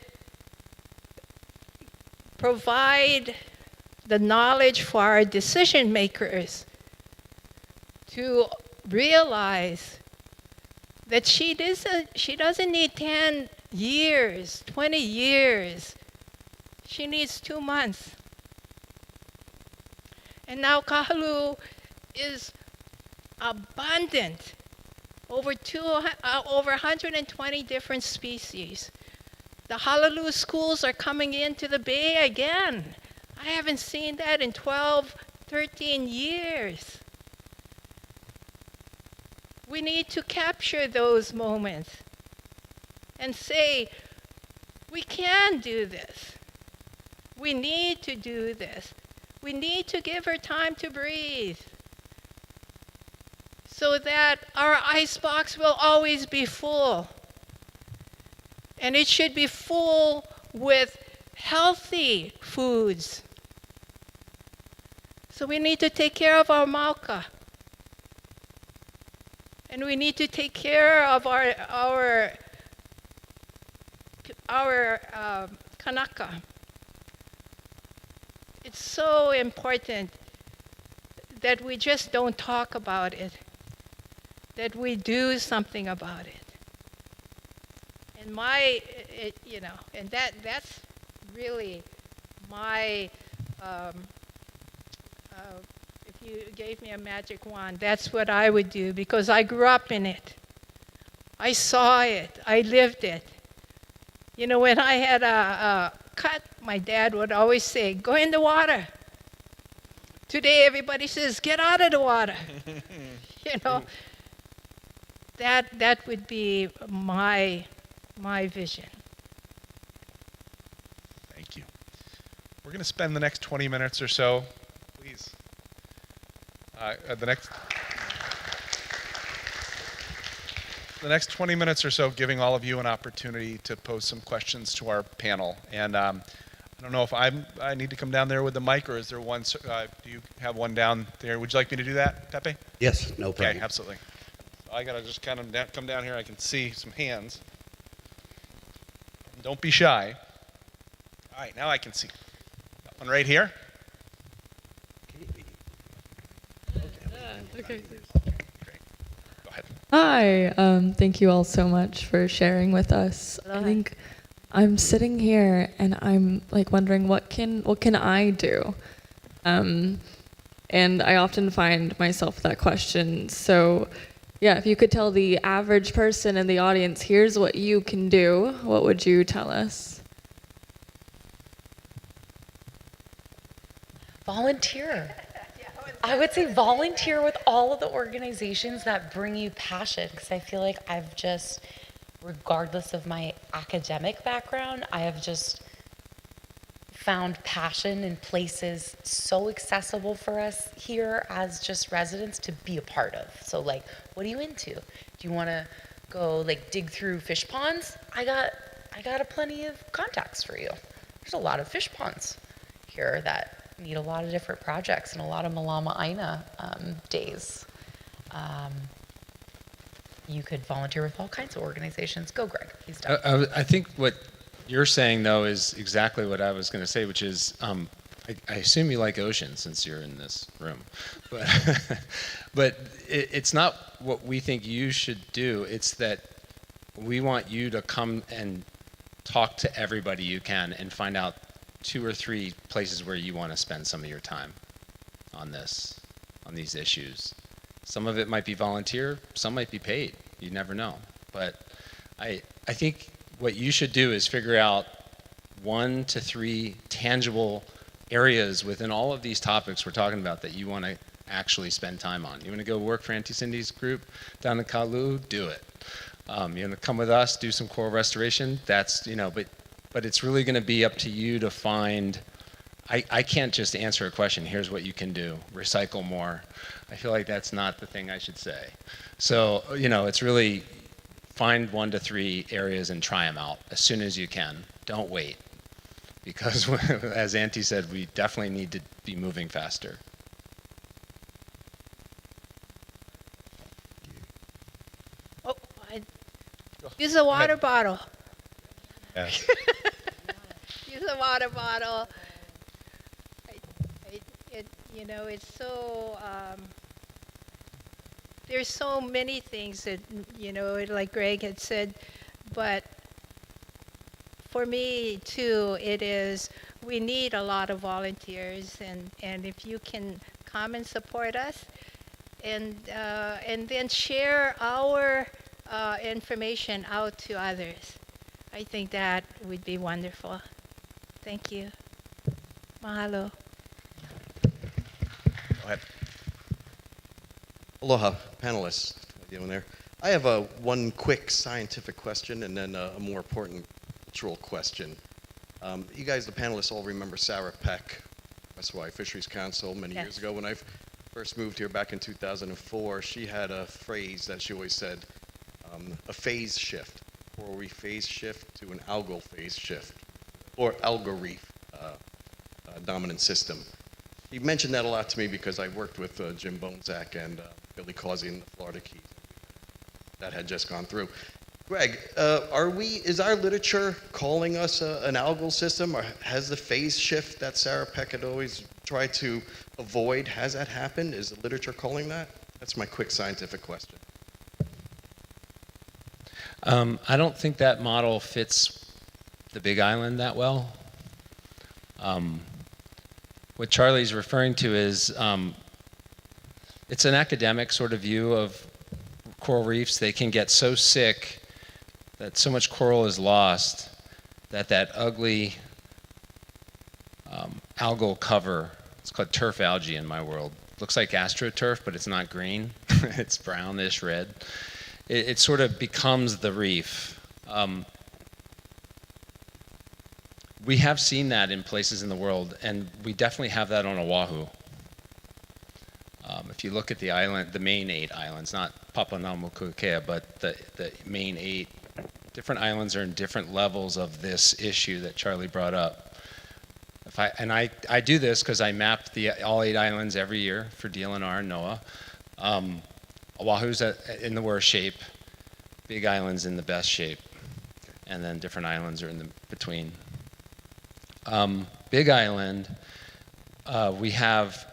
provide the knowledge for our decision makers to realize that she doesn't need 10 years, 20 years. She needs 2 months. And now Kahaluu is abundant, over 120 different species. The Hallelujah schools are coming into the bay again. I haven't seen that in 12, 13 years. We need to capture those moments and say, we can do this. We need to do this. We need to give her time to breathe so that our icebox will always be full. And it should be full with healthy foods. So we need to take care of our mauka. And we need to take care of our kanaka. It's so important that we just don't talk about it. that we do something about it. And and that's really my, if you gave me a magic wand, that's what I would do, because I grew up in it. I saw it. I lived it. You know, when I had a cut, my dad would always say, "Go in the water." Today, everybody says, "Get out of the water." You know, that would be my vision. Thank you. We're going to spend the next 20 minutes or so, please. The next 20 minutes or so, giving all of you an opportunity to pose some questions to our panel. And I don't know if I need to come down there with the mic, or is there one? Do you have one down there? Would you like me to do that, Pepe? Yes, no problem. Okay, absolutely. So I gotta just kind of come down here. I can see some hands. Don't be shy. All right, now I can see. Got one right here. Okay. Great. Go ahead. Hi, thank you all so much for sharing with us. I think I'm sitting here and I'm like wondering what can I do? And I often find myself that question. So yeah, if you could tell the average person in the audience, here's what you can do, what would you tell us? Volunteer. I would say volunteer with all of the organizations that bring you passion, because I feel like I've just, regardless of my academic background, I have just found passion in places so accessible for us here as just residents to be a part of. So like, what are you into? Do you want to go like dig through fish ponds? I got a plenty of contacts for you. There's a lot of fish ponds here that need a lot of different projects and a lot of Malama Aina days. You could volunteer with all kinds of organizations. Go, Greg. He's done. I think what you're saying, though, is exactly what I was going to say, which is I assume you like oceans since you're in this room. But it's not what we think you should do. It's that we want you to come and talk to everybody you can and find out 2 or 3 places where you want to spend some of your time on these issues. Some of it might be volunteer, some might be paid. You never know. But I think what you should do is figure out 1 to 3 tangible areas within all of these topics we're talking about that you want to actually spend time on. You want to go work for Auntie Cindy's group down in Kalu? Do it. You want to come with us, do some coral restoration? That's, but it's really going to be up to you to find. I can't just answer a question, here's what you can do, recycle more. I feel like that's not the thing I should say. So, it's really find 1 to 3 areas and try them out as soon as you can. Don't wait. Because as Auntie said, we definitely need to be moving faster. Oh, use a water bottle. Yes. Use a water bottle. It's so, there's so many things that, like Greg had said, but for me too, it is, we need a lot of volunteers, and if you can come and support us, and then share our information out to others. I think that would be wonderful. Thank you. Mahalo. Go ahead. Aloha, panelists. How you doing there? I have one quick scientific question and then a more important cultural question. You guys, the panelists, all remember Sarah Peck, SY Fisheries Council, many Yes. years ago. When I first moved here back in 2004, she had a phrase that she always said, a phase shift. Or we phase shift to an algal phase shift, or algal reef dominant system. He mentioned that a lot to me because I worked with Jim Bonzak and Billy Causey in the Florida Keys. That had just gone through. Greg, is our literature calling us an algal system, or has the phase shift that Sarah Peck had always tried to avoid, has that happened? Is the literature calling that? That's my quick scientific question. I don't think that model fits the Big Island that well. What Charlie's referring to is it's an academic sort of view of coral reefs. They can get so sick that so much coral is lost that that ugly algal cover, it's called turf algae in my world, looks like astroturf, but it's not green. It's brownish red. It sort of becomes the reef. We have seen that in places in the world, and we definitely have that on Oahu. If you look at the island, the main 8 islands, not Papanaumokuakea, but the main 8 different islands are in different levels of this issue that Charlie brought up. I do this because I map all 8 islands every year for DLNR and NOAA. Oahu's in the worst shape, Big Island's in the best shape, and then different islands are in the between. Big Island, we have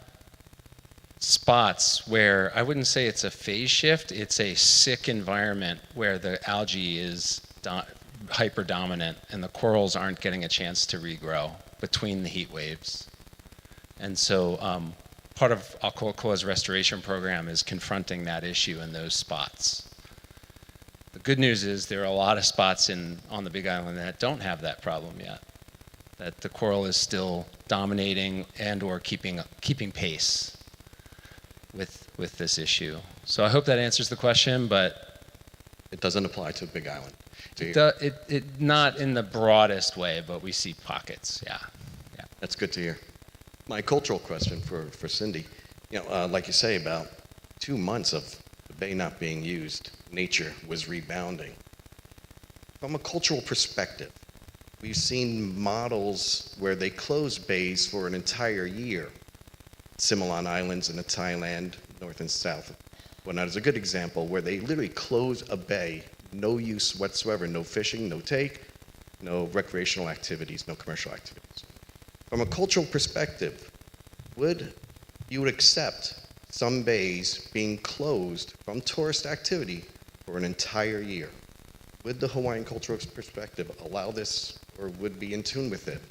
spots where I wouldn't say it's a phase shift, it's a sick environment where the algae is hyper dominant and the corals aren't getting a chance to regrow between the heat waves. And so part of Akoakoa's restoration program is confronting that issue in those spots. The good news is there are a lot of spots on the Big Island that don't have that problem yet, that the coral is still dominating and or keeping pace with this issue. So I hope that answers the question, but It doesn't apply to Big Island. it not in the broadest way, but we see pockets, yeah. That's good to hear. My cultural question for Cindy, like you say, about 2 months of the bay not being used, nature was rebounding. From a cultural perspective, we've seen models where they close bays for an entire year. Similan Islands in Thailand, north and south. Well, that is a good example where they literally close a bay, no use whatsoever, no fishing, no take, no recreational activities, no commercial activities. From a cultural perspective, would you accept some bays being closed from tourist activity for an entire year? Would the Hawaiian cultural perspective allow this or would be in tune with it?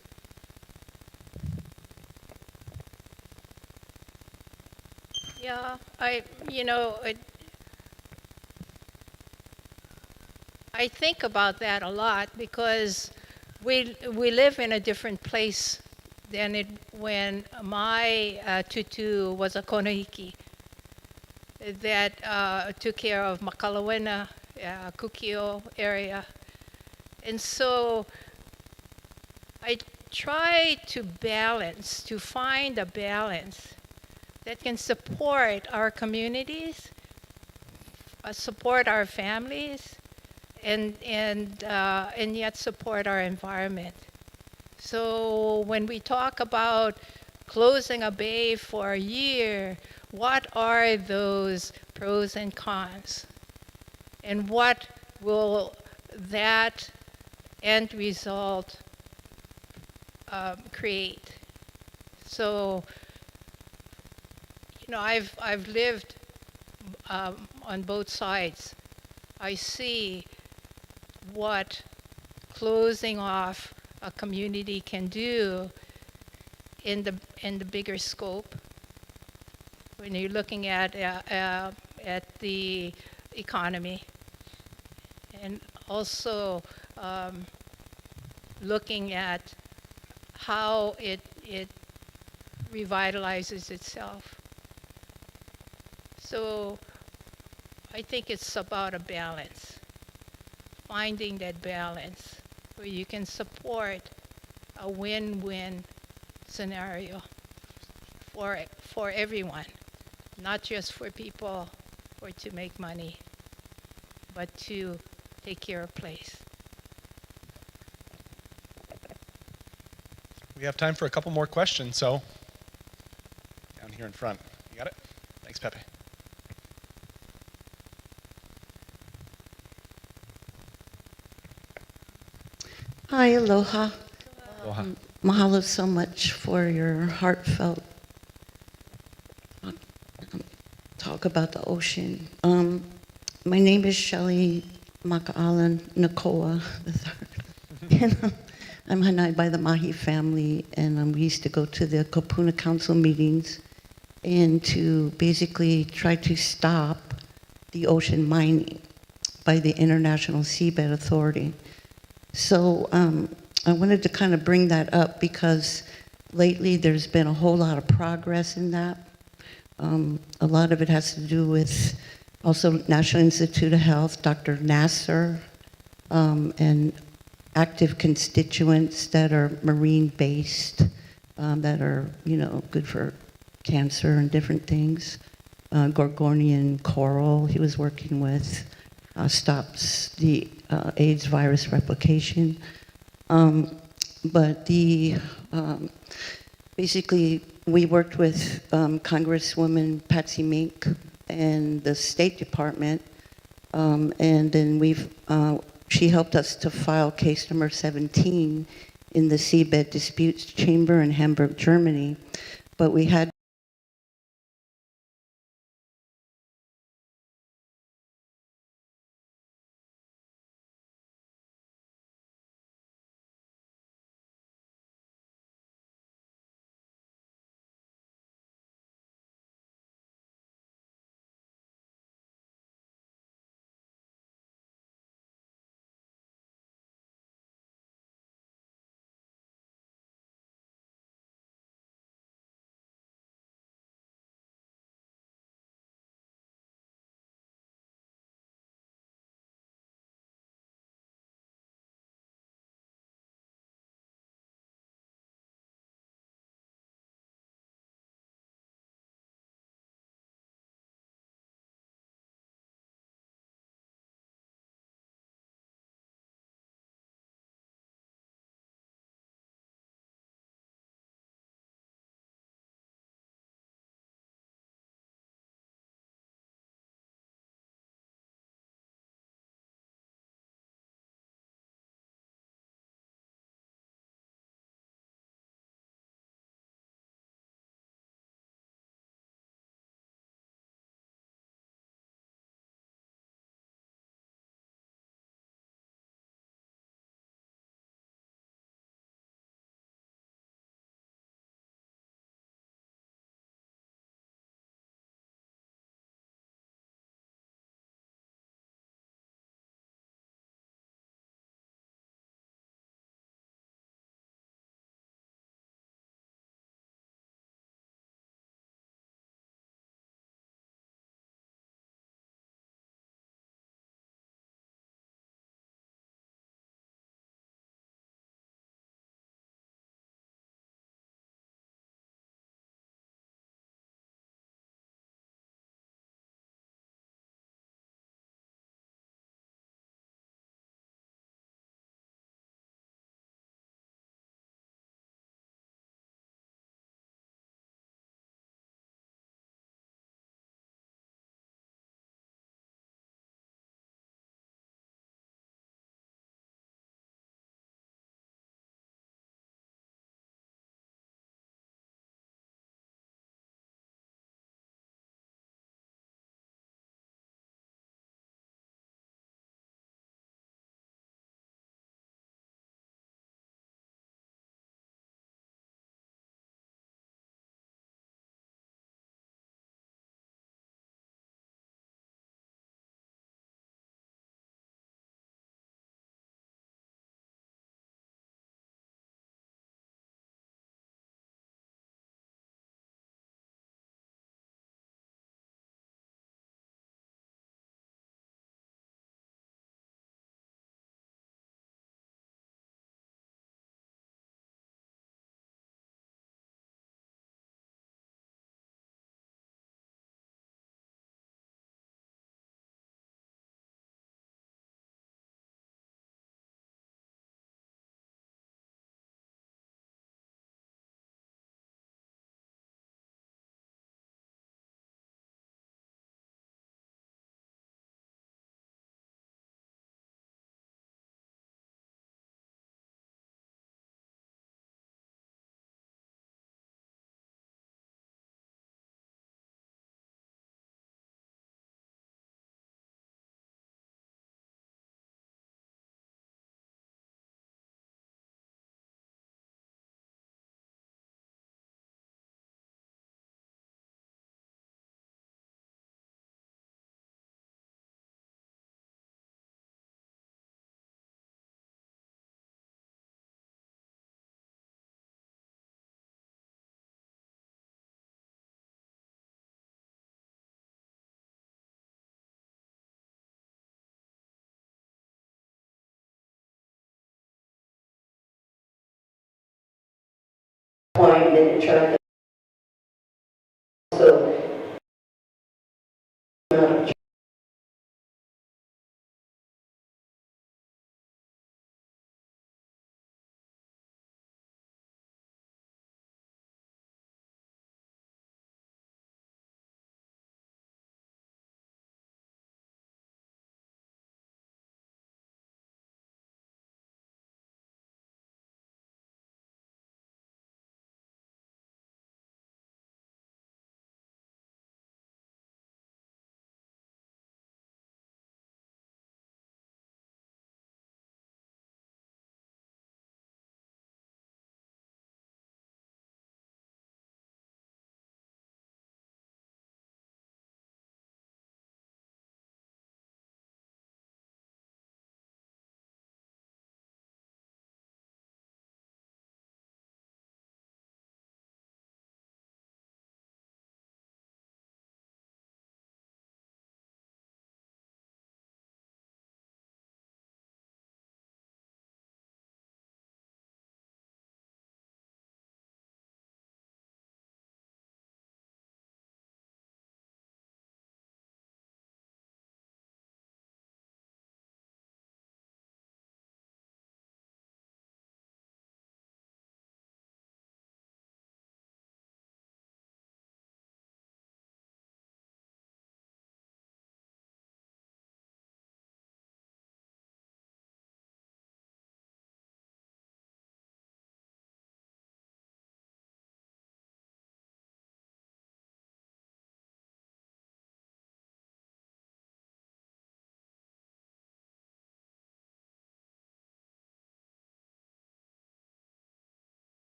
Yeah, I think about that a lot because we live in a different place than when my tutu was a konahiki that took care of Makalawena, Kukio area. And so I try to find a balance that can support our communities, support our families, and yet support our environment. So when we talk about closing a bay for a year, what are those pros and cons? And what will that end result create? So, I've lived on both sides. I see what closing off a community can do in the bigger scope. When you're looking at the economy, and also looking at how it revitalizes itself. So I think it's about a balance, finding that balance where you can support a win-win scenario for everyone, not just for people or to make money, but to take care of place. We have time for a couple more questions, so down here in front. You got it? Thanks, Pepe. Hi, aloha. Aloha. Mahalo so much for your heartfelt talk about the ocean. My name is Shelley Maka'alan Nakoa III. I'm Hanai by the Mahi family, and we used to go to the Kapuna Council meetings and to basically try to stop the ocean mining by the International Seabed Authority. So I wanted to kind of bring that up because lately there's been a whole lot of progress in that. A lot of it has to do with also National Institute of Health, Dr. Nasser, and active constituents that are marine-based, that are, you know, good for cancer and different things. Gorgonian coral he was working with stops the AIDS virus replication. But the basically, we worked with Congresswoman Patsy Mink and the State Department, and then she helped us to file case number 17 in the Seabed Disputes Chamber in Hamburg, Germany. But we had point and then trying to